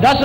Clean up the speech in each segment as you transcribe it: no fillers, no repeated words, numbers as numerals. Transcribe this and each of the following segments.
10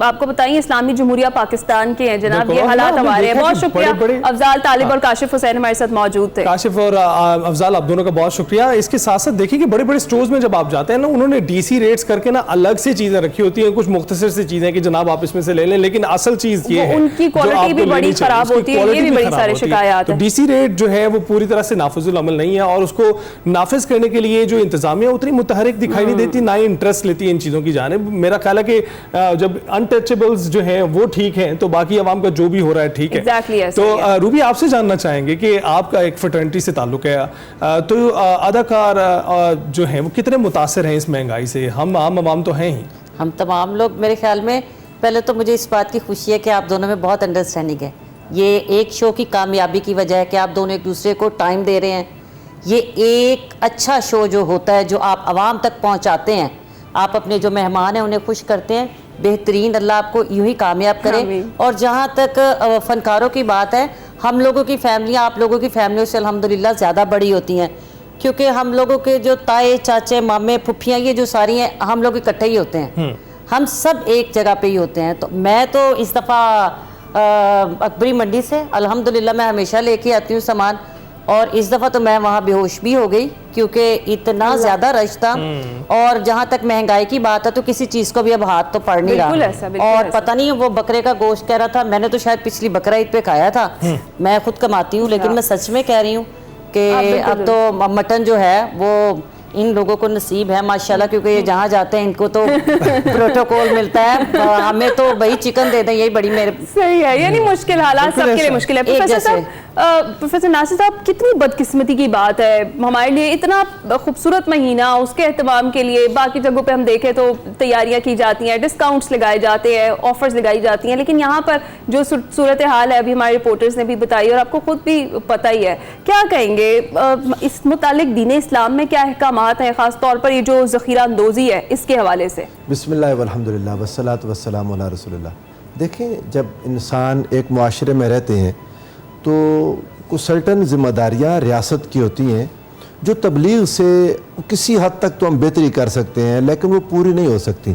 آپ کو بتائی اسلامی جمہوریہ پاکستان کے ہیں جناب, یہ حالات ہمارے ہیں. بہت شکریہ افضال طالب اور کاشف حسین ہمارے ساتھ موجود تھے. کاشف اور افضال آپ دونوں کا بہت شکریہ. اس کے ساتھ ساتھ دیکھیں کہ بڑے بڑے سٹورز میں جب آپ جاتے ہیں نا, انہوں نے ڈی سی ریٹس کر کے نا الگ سے چیزیں رکھی ہوتی ہیں, کچھ مختصر سی چیزیں کہ جناب آپ اس میں سے لے لیں, لیکن اصل چیز یہ ہے ان کی کوالٹی بھی بڑی خراب ہوتی ہے, یہ بھی بڑی سارے شکایات ہیں. ڈی سی ریٹ جو ہے وہ پوری طرح سے نافذ العمل نہیں ہے, اور اس کو نافذ کرنے کے لیے جو انتظامیہ اتنی متحرک دکھائی نہیں دیتی, نہ ہی انٹرسٹ لیتی ہے ان چیزوں کی جانب. میرا خیال ہے کہ جب انٹچیبلز جو ہیں وہ ٹھیک ہیں تو باقی عوام کا جو بھی ہو رہا ہے ٹھیک ہے. تو روبی آپ سے جاننا چاہیں گے کہ آپ کا ایک فرٹرنٹی سے تعلق ہے, تو اداکار جو ہیں وہ کتنے متاثر ہیں اس مہنگائی سے؟ ہم عام عوام تو ہیں ہی, ہم تمام لوگ میرے خیال میں, پہلے تو مجھے اس بات کی خوشی ہے کہ آپ دونوں میں بہت انڈرسٹینڈنگ ہے. یہ ایک شو کی کامیابی کی وجہ ہے کہ آپ دونوں ایک دوسرے کو ٹائم دے رہے ہیں. یہ ایک اچھا شو جو ہوتا ہے جو آپ عوام تک پہنچاتے ہیں, آپ اپنے جو مہمان ہیں انہیں خوش کرتے ہیں, بہترین. اللہ آپ کو یوں ہی کامیاب کرے. اور جہاں تک فنکاروں کی بات ہے, ہم لوگوں کی فیملیاں آپ لوگوں کی فیملیوں سے الحمدللہ زیادہ بڑی ہوتی ہیں, کیونکہ ہم لوگوں کے جو تائے چاچے مامے پھپھیاں یہ جو ساری ہیں ہم لوگ اکٹھے ہی ہوتے ہیں, ہم سب ایک جگہ پہ ہی ہوتے ہیں. تو میں تو اس دفعہ اکبری منڈی سے الحمدللہ میں ہمیشہ لے کے آتی ہوں سامان, اور اس دفعہ تو میں وہاں بے ہوش بھی ہو گئی کیونکہ اتنا زیادہ رش تھا. اور جہاں تک مہنگائی کی بات ہے تو کسی چیز کو بھی اب ہاتھ تو پڑ نہیں رہا. اور پتہ نہیں وہ بکرے کا گوشت کہہ رہا تھا, میں نے تو شاید پچھلی بقرہ عید پہ کھایا تھا. میں خود کماتی ہوں لیکن میں سچ میں کہہ رہی ہوں کہ اب تو مٹن جو ہے وہ ان لوگوں کو نصیب ہے ماشاءاللہ, کیونکہ یہ جہاں جاتے ہیں ان کو تو پروٹوکول ملتا ہے, ہمیں تو وہی چکن دے دیں یہی بڑی میرے. صحیح ہے, یعنی مشکل حالات سب کے لیے مشکل ہے. پروفیسر ناصر صاحب, کتنی بدقسمتی کی بات ہے ہمارے لیے, اتنا خوبصورت مہینہ, اس کے اہتمام کے لیے باقی جگہوں پہ ہم دیکھیں تو تیاریاں کی جاتی ہیں, ڈسکاؤنٹس لگائے جاتے ہیں, آفرز لگائی جاتی ہیں, لیکن یہاں پر جو صورتحال ہے ابھی ہمارے رپورٹرز نے بھی بتائی اور آپ کو خود بھی پتہ ہی ہے. کیا کہیں گے اس متعلق دین اسلام میں کیا احکامات ہیں, خاص طور پر یہ جو ذخیرہ اندوزی ہے اس کے حوالے سے؟ بسم اللہ والحمدللہ والصلاۃ والسلام علی رسول اللہ. دیکھیں, جب انسان ایک معاشرے میں رہتے ہیں تو کچھ سرٹن ذمہ داریاں ریاست کی ہوتی ہیں جو تبلیغ سے کسی حد تک تو ہم بہتری کر سکتے ہیں لیکن وہ پوری نہیں ہو سکتی.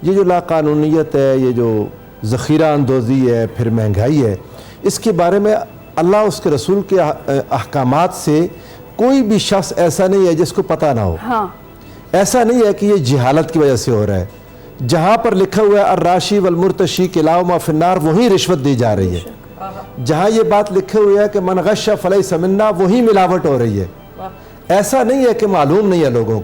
یہ جو لاقانونیت ہے, یہ جو ذخیرہ اندوزی ہے, پھر مہنگائی ہے, اس کے بارے میں اللہ اس کے رسول کے احکامات سے کوئی بھی شخص ایسا نہیں ہے جس کو پتہ نہ ہو. ایسا نہیں ہے کہ یہ جہالت کی وجہ سے ہو رہا ہے. جہاں پر لکھا ہوا ہے الراشی والمرتشی کلاہما فی النار, وہیں رشوت دی جا رہی ہے. جہاں یہ بات لکھے ہوئے ہے کہ من غش فلیس منا, وہی ملاوٹ ہو رہی ہے. ایسا نہیں ہے کہ معلوم نہیں ہے لوگوں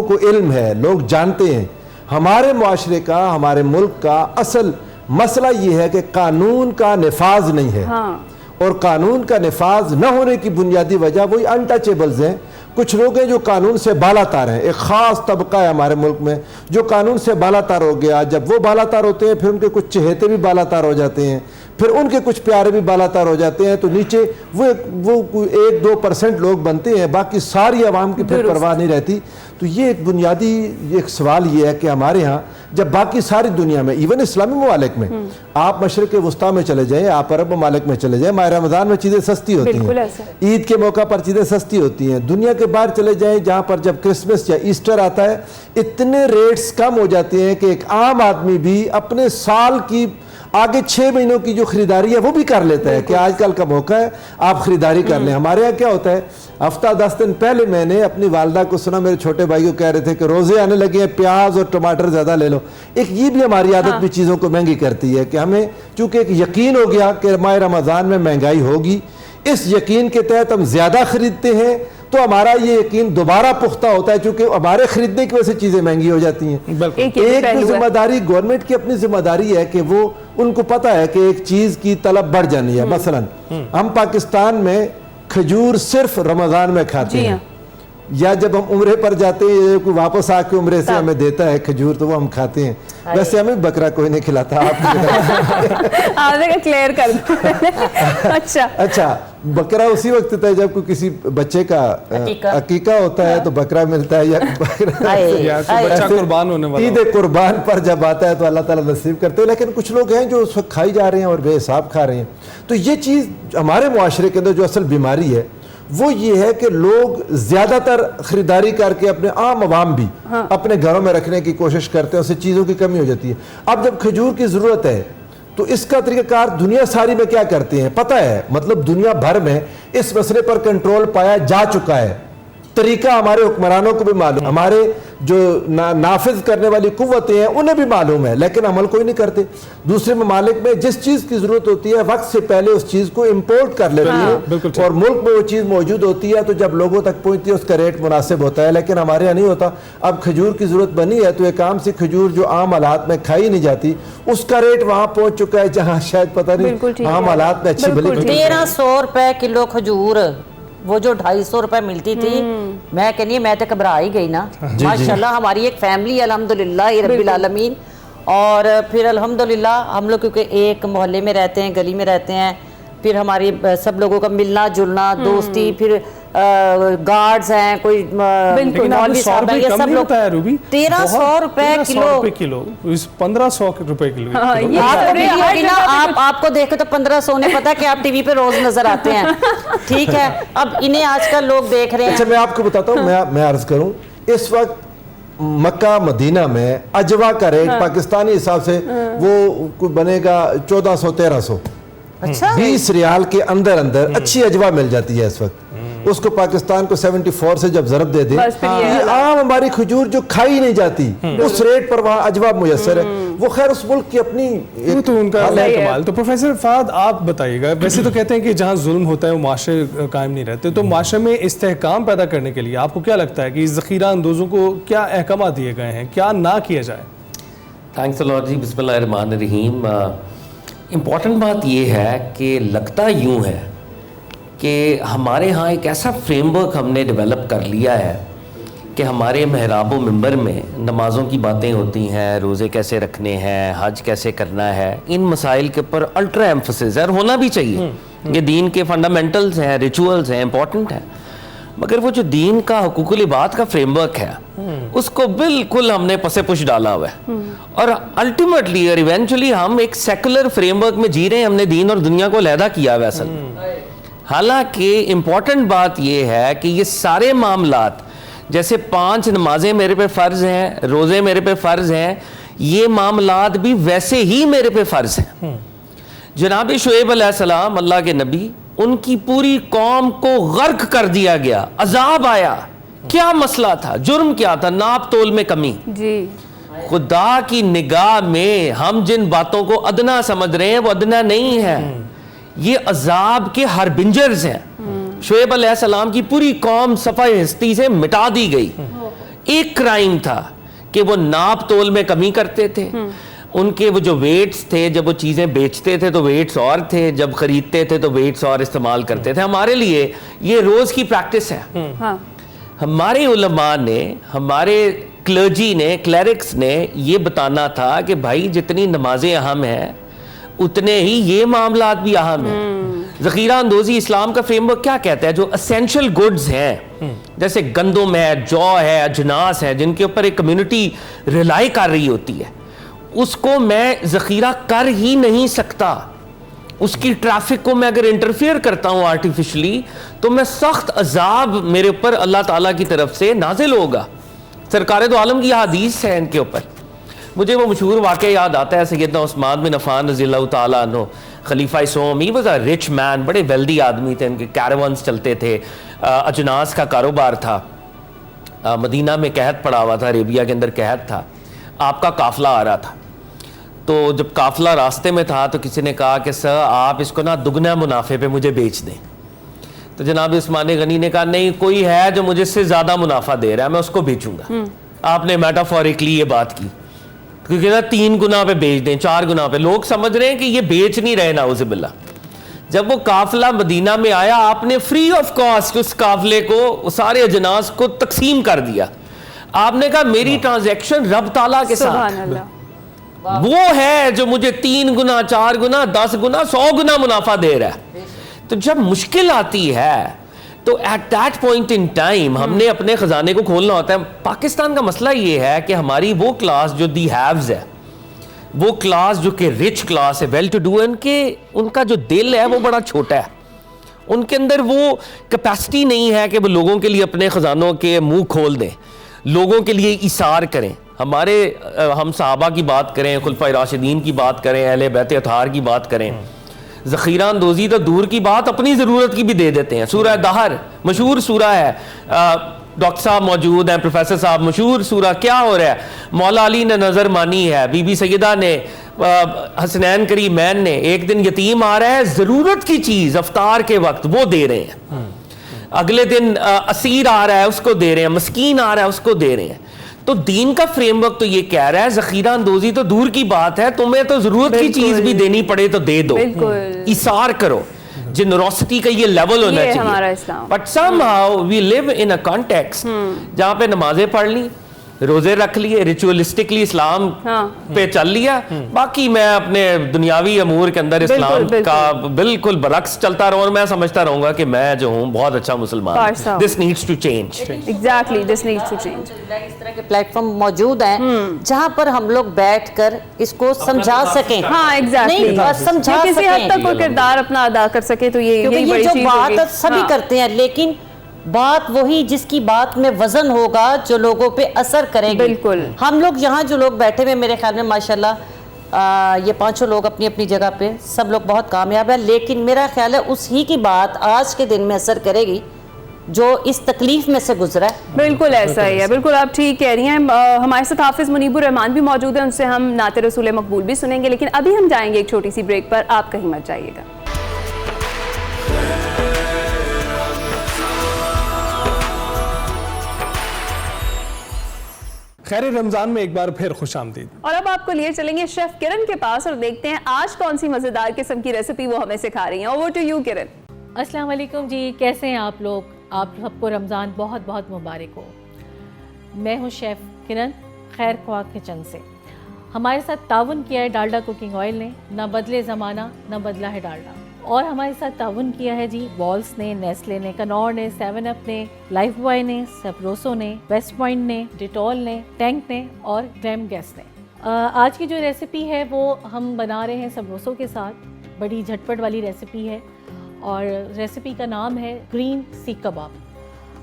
کو علم ہے, لوگ جانتے ہیں. ہمارے معاشرے کا, ہمارے ملک کا اصل مسئلہ یہ ہے کہ قانون کا نفاذ نہیں ہے. اور قانون کا نفاذ نہ ہونے کی بنیادی وجہ وہی انٹچیبلز ہیں. کچھ لوگ ہیں جو قانون سے بالا تار ہیں, ایک خاص طبقہ ہے ہمارے ملک میں جو قانون سے بالا تار ہو گیا. جب وہ بالا تار ہوتے ہیں پھر ان کے کچھ چہیتے بھی بالا تار ہو جاتے ہیں, پھر ان کے کچھ پیارے بھی بالا تار ہو جاتے ہیں, تو نیچے وہ 1-2% لوگ بنتے ہیں, باقی ساری عوام کی پھر پرواہ نہیں رہتی. تو یہ ایک بنیادی ایک سوال یہ ہے کہ ہمارے ہاں جب باقی ساری دنیا میں, ایون اسلامی ممالک میں, آپ مشرق وسطیٰ میں چلے جائیں, آپ عرب ممالک میں چلے جائیں, ماہ رمضان میں چیزیں سستی ہوتی ہیں, عید کے موقع پر چیزیں سستی ہوتی ہیں. دنیا کے باہر چلے جائیں جہاں پر جب کرسمس یا ایسٹر آتا ہے اتنے ریٹس کم ہو جاتے ہیں کہ ایک عام آدمی بھی اپنے سال کی آگے 6 مہینوں کی جو خریداری ہے وہ بھی کر لیتا ہے کہ آج کل کا موقع ہے آپ خریداری کر لیں. ہمارے یہاں کیا ہوتا ہے, ہفتہ 10 دن پہلے میں نے اپنی والدہ کو سنا, میرے چھوٹے بھائی کو کہہ رہے تھے کہ روزے آنے لگے ہیں, پیاز اور ٹماٹر زیادہ لے لو. ایک یہ بھی ہماری عادت بھی چیزوں کو مہنگی کرتی ہے کہ ہمیں چونکہ ایک یقین ہو گیا کہ ماہ رمضان میں مہنگائی ہوگی, اس یقین کے تحت ہم زیادہ خریدتے ہیں, تو ہمارا یہ یقین دوبارہ پختہ ہوتا ہے چونکہ ہمارے خریدنے کی وجہ سے چیزیں مہنگی ہو جاتی ہیں. ایک ذمہ داری گورنمنٹ کی اپنی ذمہ داری ہے کہ وہ ان کو پتہ ہے کہ ایک چیز کی طلب بڑھ جانی ہے. مثلا ہم پاکستان میں کھجور صرف رمضان میں کھاتے ہیں, یا جب ہم عمرے پر جاتے ہیں کوئی واپس آ کے عمرے سے ہمیں دیتا ہے کھجور تو وہ ہم کھاتے ہیں. ویسے ہمیں بکرا کوئی نہیں کھلاتا, آپ کلیئر کر دو. اچھا, بکرا اسی وقت ہوتا ہے جب کوئی کسی بچے کا عقیقہ ہوتا ہے تو بکرا ملتا ہے, یا عید قربان پر جب آتا ہے تو اللہ تعالیٰ نصیب کرتے ہیں. لیکن کچھ لوگ ہیں جو اس وقت کھائی جا رہے ہیں اور بے حساب کھا رہے ہیں. تو یہ چیز ہمارے معاشرے کے اندر جو اصل بیماری ہے وہ یہ ہے کہ لوگ زیادہ تر خریداری کر کے اپنے عام عوام بھی اپنے گھروں میں رکھنے کی کوشش کرتے ہیں، اس سے چیزوں کی کمی ہو جاتی ہے. اب جب کھجور کی ضرورت ہے تو اس کا طریقہ کار دنیا ساری میں کیا کرتے ہیں پتہ ہے، مطلب دنیا بھر میں اس مسئلے پر کنٹرول پایا جا چکا ہے. طریقہ ہمارے حکمرانوں کو بھی معلوم، ہمارے جو نافذ کرنے والی قوتیں ہیں انہیں بھی معلوم ہے، لیکن عمل کوئی نہیں کرتے. دوسرے ممالک میں جس چیز کی ضرورت ہوتی ہے وقت سے پہلے اس چیز کو امپورٹ کر لیتے ہیں، اور ملک میں وہ چیز موجود ہوتی ہے تو جب لوگوں تک پہنچتی ہے اس کا ریٹ مناسب ہوتا ہے، لیکن ہمارے یہاں نہیں ہوتا. اب کھجور کی ضرورت بنی ہے تو ایک عام سی کھجور جو عام حالات میں کھائی نہیں جاتی اس کا ریٹ وہاں پہنچ چکا ہے جہاں شاید پتہ نہیں عام حالات میں اچھی بھلی 1300 روپے کلو کھجور، وہ جو 250 روپے ملتی تھی. میں کہنی ہے میں تو گھبرا ہی گئی نا. ماشاءاللہ ہماری ایک فیملی الحمدللہ رب العالمین، اور پھر الحمدللہ ہم لوگ کیونکہ ایک محلے میں رہتے ہیں، گلی میں رہتے ہیں، پھر ہماری سب لوگوں کا ملنا جلنا، دوستی، پھر گارڈز ہیں، کوئی مولوی صاحب ہیں، یہ سب لوگ 1300 روپے کلو، 1500 روپے کلو. آپ کو دیکھے تو 1500 نے پتا کہ آپ ٹی وی پہ روز نظر آتے ہیں. ٹھیک ہے، اب انہیں آج کل لوگ دیکھ رہے ہیں. اچھا میں آپ کو بتاتا ہوں، میں عرض کروں، اس وقت مکہ مدینہ میں اجوا کا ریٹ پاکستانی حساب سے وہ بنے گا 1400-1300. 20 ریال کے اندر اچھی اجوا مل جاتی ہے اس وقت. اس کو پاکستان کو 74 سے جب ضرب دے دیں، یہ عام ہماری کھجور جو کھائی نہیں جاتی اس ریٹ پر وہاں اجوا میسر ہے. وہ خیر اس ملک کی اپنی وہ تو ان کا کمال. تو پروفیسر فہد آپ بتائیے گا، ویسے تو کہتے ہیں کہ جہاں ظلم ہوتا ہے وہ معاشرے قائم نہیں رہتے، تو معاشرے میں استحکام پیدا کرنے کے لیے آپ کو کیا لگتا ہے کہ ذخیرہ اندوزوں کو کیا احکامات دیے گئے ہیں، کیا نہ کیا جائے؟ تھینکس جی. بسم اللہ الرحمن الرحیم. امپورٹنٹ بات یہ ہے کہ لگتا یوں ہے کہ ہمارے ہاں ایک ایسا فریم ورک ہم نے ڈیولپ کر لیا ہے کہ ہمارے محراب و منبر میں نمازوں کی باتیں ہوتی ہیں، روزے کیسے رکھنے ہیں، حج کیسے کرنا ہے، ان مسائل کے اوپر الٹرا ایمفسس ہے، اور ہونا بھی چاہیے. یہ دین کے فنڈامنٹلز ہیں، ریچولز ہیں، امپورٹنٹ ہیں. مگر وہ جو دین کا حقوق العباد کا فریم ورک ہے اس کو بالکل ہم نے پس پش ڈالا ہوا ہے، اور الٹیمیٹلی اور ایونچولی ہم ایک سیکولر فریم ورک میں جی رہے ہیں. ہم نے دین اور دنیا کو علیحدہ کیا ہوا ہے اصل. حالانکہ امپورٹنٹ بات یہ ہے کہ یہ سارے معاملات، جیسے 5 نمازیں میرے پہ فرض ہیں، روزے میرے پہ فرض ہیں، یہ معاملات بھی ویسے ہی میرے پہ فرض ہیں. جناب شعیب علیہ السلام اللہ کے نبی، ان کی پوری قوم کو غرق کر دیا گیا، عذاب آیا. کیا مسئلہ تھا؟ جرم کیا تھا؟ ناپ تول میں کمی. جی خدا کی نگاہ میں ہم جن باتوں کو ادنا سمجھ رہے ہیں وہ ادنا نہیں ہے، یہ عذاب کے ہربنجرز ہیں. شعیب علیہ السلام کی پوری قوم صفحہ ہستی سے مٹا دی گئی. ایک کرائم تھا کہ وہ ناپ تول میں کمی کرتے تھے. ان کے وہ جو ویٹس تھے، جب وہ چیزیں بیچتے تھے تو ویٹس اور تھے، جب خریدتے تھے تو ویٹس اور استعمال کرتے تھے. ہمارے لیے یہ روز کی پریکٹس ہے. ہمارے علماء نے، ہمارے کلرجی نے، کلیرکس نے یہ بتانا تھا کہ بھائی جتنی نمازیں اہم ہیں اتنے ہی یہ معاملات بھی اہم ہیں. ذخیرہ اندوزی اسلام کا فریم ورک کیا کہتا ہے؟ جو اسینشل گڈز ہیں جیسے گندم ہے، جو ہے، اجناس ہے، جن کے اوپر ایک کمیونٹی ریلائی کر رہی ہوتی ہے، اس کو میں ذخیرہ کر ہی نہیں سکتا. اس کی ٹریفک کو میں اگر انٹرفیئر کرتا ہوں آرٹیفیشلی تو میں سخت عذاب میرے اوپر اللہ تعالیٰ کی طرف سے نازل ہوگا. سرکار دو عالم کی حدیث ہے ان کے اوپر. مجھے وہ مشہور واقعہ یاد آتا ہے سیدنا عثمان بن عفان رضی اللہ تعالیٰ عنہ، خلیفہ سوم. ہی واز اے رچ مین، بڑے ویلدی آدمی تھے. ان کے کیراونز چلتے تھے، اجناس کا کاروبار تھا. مدینہ میں قحط پڑا ہوا تھا، عربیہ کے اندر قحط تھا. آپ کا قافلہ آ رہا تھا، تو جب قافلہ راستے میں تھا تو کسی نے کہا کہ سر آپ اس کو نا دگنا منافع پہ مجھے بیچ دیں. تو جناب عثمان غنی نے کہا نہیں، کوئی ہے جو مجھے سے زیادہ منافع دے رہا ہے، میں اس کو بیچوں گا. آپ نے میٹافورکلی یہ بات کی، کیونکہ نا 3 گنا پہ بیچ دیں، 4 گنا پہ. لوگ سمجھ رہے ہیں کہ یہ بیچ نہیں رہے، نعوذ باللہ. جب وہ قافلہ مدینہ میں آیا آپ نے فری آف کاسٹ اس قافلے کو، سارے اجناس کو تقسیم کر دیا. آپ نے کہا میری ٹرانزیکشن رب تعالیٰ کے ساتھ وہ ہے جو مجھے 3 گنا، 4 گنا، 10 گنا، 100 گنا منافع دے رہا ہے. تو جب مشکل آتی ہے تو at that point in time ہم نے اپنے خزانے کو کھولنا ہوتا ہے. پاکستان کا مسئلہ یہ ہے کہ ہماری وہ کلاس جو دی ہیوز ہے، وہ کلاس جو کہ رچ کلاس ہے، ویل ٹو ڈو، ان کا جو دل ہے وہ بڑا چھوٹا ہے. ان کے اندر وہ کیپیسٹی نہیں ہے کہ وہ لوگوں کے لیے اپنے خزانوں کے منہ کھول دیں, لوگوں کے لیے ایثار کریں. ہم صحابہ کی بات کریں, خلفائے راشدین کی بات کریں, اہل بیت اطہار کی بات کریں, ذخیرہ اندوزی تو دور کی بات, اپنی ضرورت کی بھی دے دیتے ہیں. سورہ دہر مشہور سورہ ہے, ڈاکٹر صاحب موجود ہیں, پروفیسر صاحب, مشہور سورہ. کیا ہو رہا ہے؟ مولا علی نے نظر مانی ہے, بی بی سیدہ نے, حسنین کریمین نے, ایک دن یتیم آ رہا ہے, ضرورت کی چیز افطار کے وقت وہ دے رہے ہیں, اگلے دن اسیر آ رہا ہے اس کو دے رہے ہیں, مسکین آ رہا ہے اس کو دے رہے ہیں. تو دین کا فریم ورک تو یہ کہہ رہا ہے ذخیرہ اندوزی تو دور کی بات ہے, تمہیں تو ضرورت کی چیز بھی دینی پڑے تو دے دو, ایثار کرو. جنروسٹی کا یہ لیول ہونا چاہیے. But somehow we live in a context جہاں پہ نمازیں پڑھ لی, روزے رکھ لیے, ریچولسٹکلی اسلام پہ چل لیا, باقی میں اپنے دنیاوی امور کے اندر اسلام کا بالکل برعکس چلتا رہوں, اور میں سمجھتا رہوں گا کہ میں جو ہوں بہت اچھا مسلمان ہوں. This needs to change. Exactly, this needs to change. اس طرح کے پلیٹ فارم موجود ہیں جہاں پر ہم لوگ بیٹھ کر اس کو سمجھا سکیں. ہاں ایگزیکٹلی, سمجھا کسی حد تک کوئی کردار اپنا ادا کر سکے تو یہ بڑی جو چیز بات سبھی کرتے ہیں, لیکن بات وہی جس کی بات میں وزن ہوگا جو لوگوں پہ اثر کرے گی. بالکل. ہم لوگ یہاں جو لوگ بیٹھے ہوئے میرے خیال میں ماشاءاللہ یہ پانچوں لوگ اپنی اپنی جگہ پہ سب لوگ بہت کامیاب ہیں, لیکن میرا خیال ہے اس ہی کی بات آج کے دن میں اثر کرے گی جو اس تکلیف میں سے گزرا ہے. بالکل ایسا ہی ہے, بالکل آپ ٹھیک کہہ رہی ہیں. ہمارے ساتھ حافظ منیب الرحمان بھی موجود ہیں, ان سے ہم نعت رسول مقبول بھی سنیں گے, لیکن ابھی ہم جائیں گے ایک چھوٹی سی بریک پر, آپ کہیں مت جائیے گا. خیر رمضان میں ایک بار پھر خوش آمدید. اور اب آپ کو لیے چلیں گے شیف کرن کے پاس اور دیکھتے ہیں آج کون سی مزیدار قسم کی ریسیپی وہ ہمیں سکھا رہی ہیں. اوور ٹو یو کرن. السلام علیکم جی, کیسے ہیں آپ لوگ؟ آپ سب کو رمضان بہت بہت مبارک ہو. میں ہوں شیف کرن خیر خواہ کچن سے. ہمارے ساتھ تعاون کیا ہے ڈالڈا کوکنگ آئل نے, نہ بدلے زمانہ نہ بدلا ہے ڈالڈا. اور ہمارے ساتھ تعاون کیا ہے جی والس نے, نیسلے نے, کنور نے, 7 اپ نے, لائف بوائے نے, سپروسو نے, ویسٹ پوائنٹ نے, ڈیٹول نے, ٹینک نے اور گریم گیس نے. آج کی جو ریسیپی ہے وہ ہم بنا رہے ہیں سپروسو کے ساتھ. بڑی جھٹپٹ والی ریسیپی ہے اور ریسیپی کا نام ہے گرین سیخ کباب.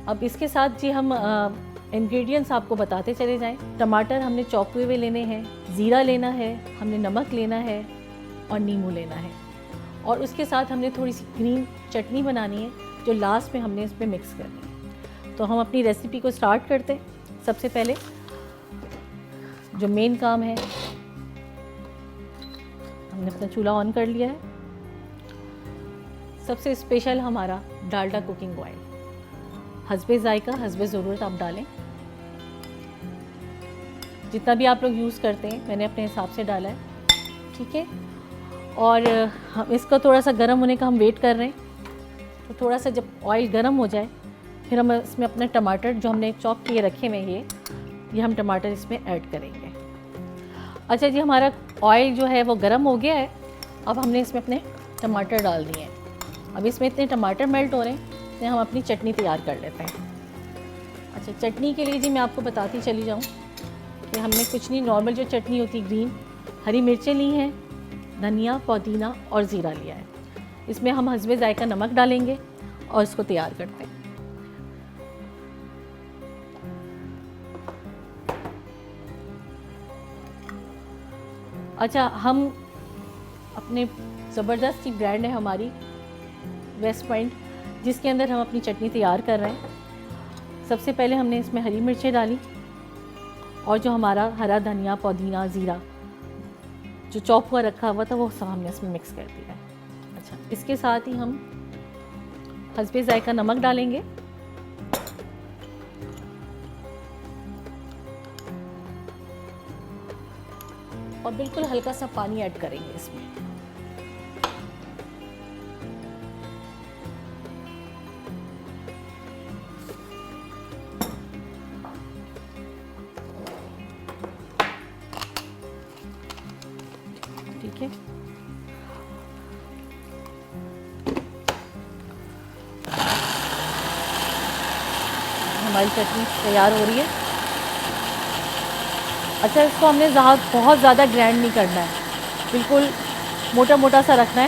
اب اس کے ساتھ جی ہم انگریڈینٹس آپ کو بتاتے چلے جائیں. ٹماٹر ہم نے چاپ ہوئے لینے ہیں, زیرہ لینا ہے, ہم نے نمک لینا ہے اور نیمبو لینا ہے, اور اس کے ساتھ ہم نے تھوڑی سی گرین چٹنی بنانی ہے جو لاسٹ میں ہم نے اس پہ مکس کرنی ہے. تو ہم اپنی ریسیپی کو سٹارٹ کرتے ہیں. سب سے پہلے جو مین کام ہے, ہم نے اپنا چولہا آن کر لیا ہے. سب سے اسپیشل ہمارا ڈالڈا کوکنگ آئل, حسب ذائقہ حسب ضرورت آپ ڈالیں. جتنا بھی آپ لوگ یوز کرتے ہیں میں نے اپنے حساب سے ڈالا ہے, ٹھیک ہے. اور ہم اس کا تھوڑا سا گرم ہونے کا ہم ویٹ کر رہے ہیں. تو تھوڑا سا جب آئل گرم ہو جائے پھر ہم اس میں اپنے ٹماٹر جو ہم نے چاپ کیے رکھے ہوئے یہ ہم ٹماٹر اس میں ایڈ کریں گے. اچھا جی, ہمارا آئل جو ہے وہ گرم ہو گیا ہے. اب ہم نے اس میں اپنے ٹماٹر ڈال دیے ہیں. اب اس میں اتنے ٹماٹر میلٹ ہو رہے ہیں کہ ہم اپنی چٹنی تیار کر لیتے ہیں. اچھا, چٹنی کے لیے جی میں آپ کو بتاتی چلی جاؤں کہ ہم نے کچھ نہیں, نارمل جو چٹنی ہوتی گرین, ہری مرچیں لی ہیں, دھنیا, پودینہ اور زیرہ لیا ہے. اس میں ہم حسب ذائقہ نمک ڈالیں گے اور اس کو تیار کرتے ہیں. اچھا, ہم اپنے زبردست کی برانڈ ہے ہماری ویسٹ پوائنٹ, جس کے اندر ہم اپنی چٹنی تیار کر رہے ہیں. سب سے پہلے ہم نے اس میں ہری مرچیں ڈالی اور جو ہمارا ہرا دھنیا, پودینہ, زیرہ جو چاپ ہوا رکھا ہوا تھا وہ سب ہم نے اس میں مکس کر دیا ہے. اچھا, اس کے ساتھ ہی ہم حسب ذائقہ نمک ڈالیں گے اور بالکل ہلکا سا پانی ایڈ کریں گے اس میں. ٹھیک ہے, ہماری چٹنی تیار ہو رہی ہے. اچھا, اس کو ہم نے بہت زیادہ گرینڈ نہیں کرنا ہے, بالکل موٹا موٹا سا رکھنا ہے.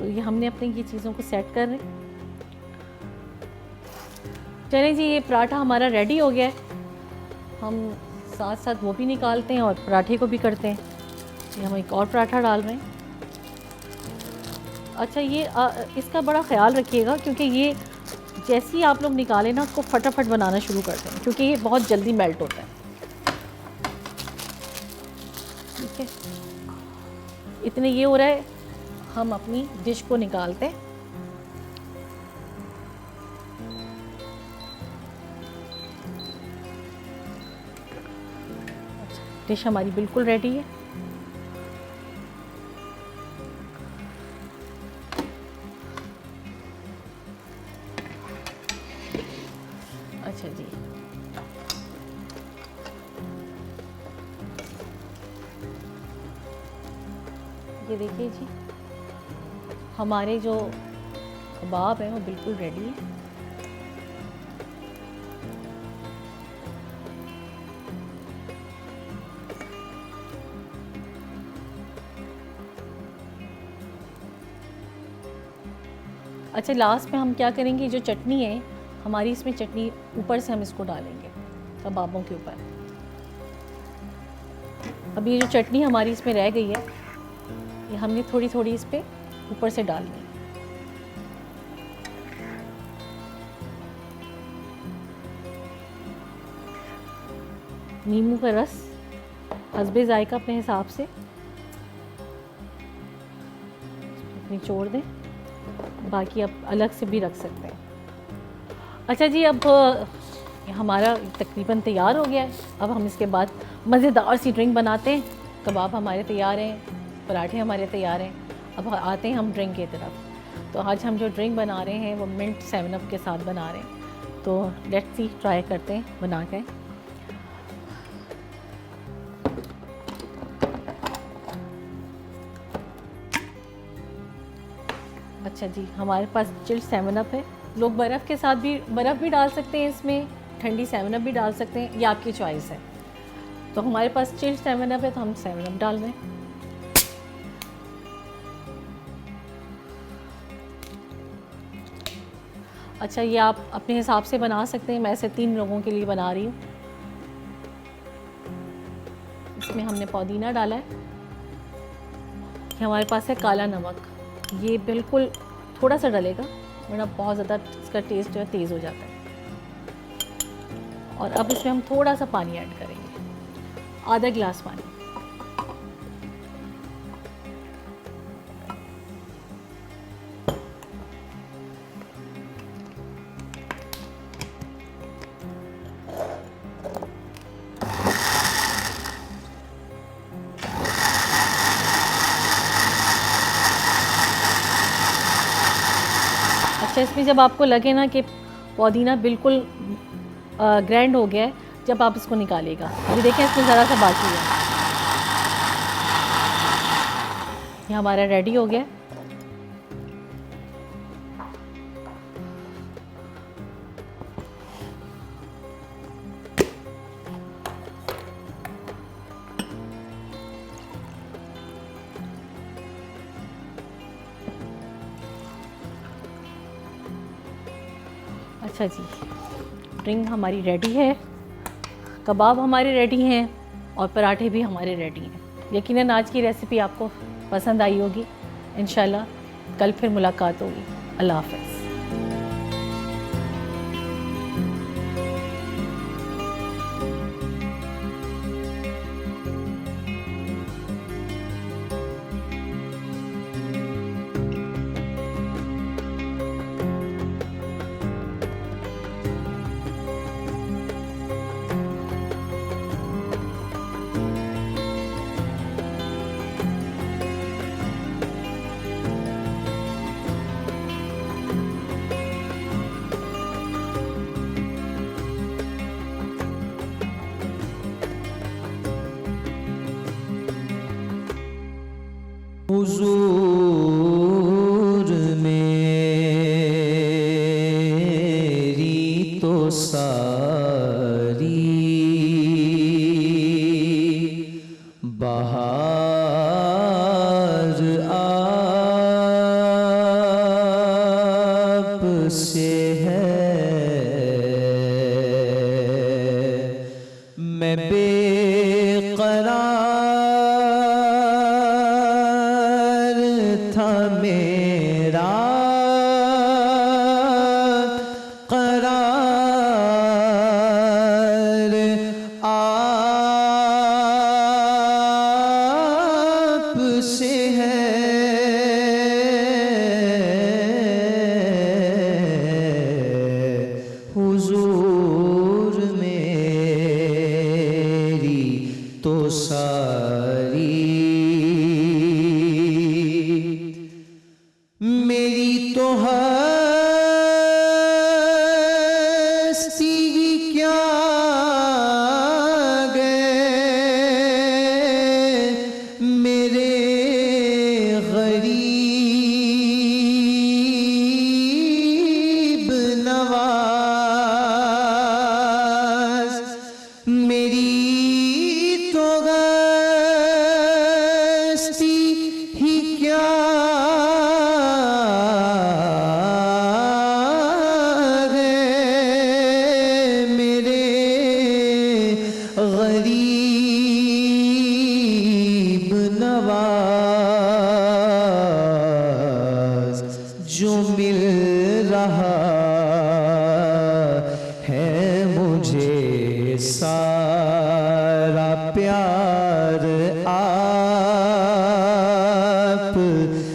تو یہ ہم نے اپنے یہ چیزوں کو سیٹ کر رہے ہیں. چلیں جی یہ پراٹھا ہمارا ریڈی ہو گیا ہے. ہم ساتھ ساتھ وہ بھی نکالتے ہیں اور پراٹھے کو بھی کرتے ہیں. یہ ہم ایک اور پراٹھا ڈال رہے ہیں. اچھا یہ اس کا بڑا خیال رکھیے گا کیونکہ یہ جیسے ہی آپ لوگ نکالیں نا اس کو فٹافٹ بنانا شروع کرتے ہیں کیونکہ یہ بہت جلدی میلٹ ہوتا ہے. ٹھیک ہے اتنے یہ ہو رہا ہے ہم اپنی ڈش کو نکالتے ہیں. ڈش ہماری بالکل ریڈی ہے. اچھا جی یہ دیکھیے جی ہمارے جو کباب ہیں وہ بالکل ریڈی ہیں. اچھا لاسٹ میں ہم کیا کریں گے جو چٹنی ہے ہماری اس میں چٹنی اوپر سے ہم اس کو ڈالیں گے کبابوں کے اوپر. اب یہ جو چٹنی ہماری اس میں رہ گئی ہے یہ ہم نے تھوڑی تھوڑی اس پہ اوپر سے ڈالنی ہے. نیمبو کا رس حسب ذائقہ اپنے حساب سے نچوڑ دیں. باقی آپ الگ سے بھی رکھ سکتے ہیں. اچھا جی اب ہمارا تقریباً تیار ہو گیا ہے. اب ہم اس کے بعد مزیدار سی ڈرنک بناتے ہیں. کباب ہمارے تیار ہیں, پراٹھے ہمارے تیار ہیں. اب آتے ہیں ہم ڈرنک کی طرف. تو آج ہم جو ڈرنک بنا رہے ہیں وہ منٹ 7 اپ کے ساتھ بنا رہے ہیں. تو لیٹس سی ٹرائی کرتے ہیں بنا کے. اچھا جی ہمارے پاس چلڈ 7 اپ ہے. لوگ برف کے ساتھ بھی برف بھی ڈال سکتے ہیں, اس میں ٹھنڈی 7 اپ بھی ڈال سکتے ہیں, یہ آپ کی چوائس ہے. تو ہمارے پاس چلڈ 7 اپ ہے تو ہم 7 اپ ڈال دیں. اچھا یہ آپ اپنے حساب سے بنا سکتے ہیں. میں ایسے 3 لوگوں کے لیے بنا رہی ہوں. اس میں ہم نے پودینہ ڈالا ہے. یہ ہمارے پاس ہے کالا نمک. یہ بالکل تھوڑا سا ڈلے گا ورنہ بہت زیادہ اس کا ٹیسٹ جو ہے تیز ہو جاتا ہے. اور اب اس میں ہم تھوڑا سا پانی ایڈ کریں گے, آدھا گلاس پانی. اچھا اس میں جب آپ کو لگے نا کہ پودینہ بالکل گرینڈ ہو گیا ہے, جب آپ اس کو نکالے گا. ابھی دیکھیں اس میں ذرا سا باقی ہے. یہ ہمارا ریڈی ہو گیا. اچھا جی ڈرنک ہماری ریڈی ہے, کباب ہمارے ریڈی ہیں اور پراٹھے بھی ہمارے ریڈی ہیں. یقیناً آج کی ریسیپی آپ کو پسند آئی ہوگی. انشاءاللہ کل پھر ملاقات ہوگی. اللہ حافظ. حضور میری تو ساری بہار قرار تھا میرا قرار آپ سے ہے حضور میری تو ساری میری تو ہستی کیا گئے میرے غریب نواز میری تو ہستی ہی کیا غریب نواز جو مل رہا ہے مجھے سارا پیار آپ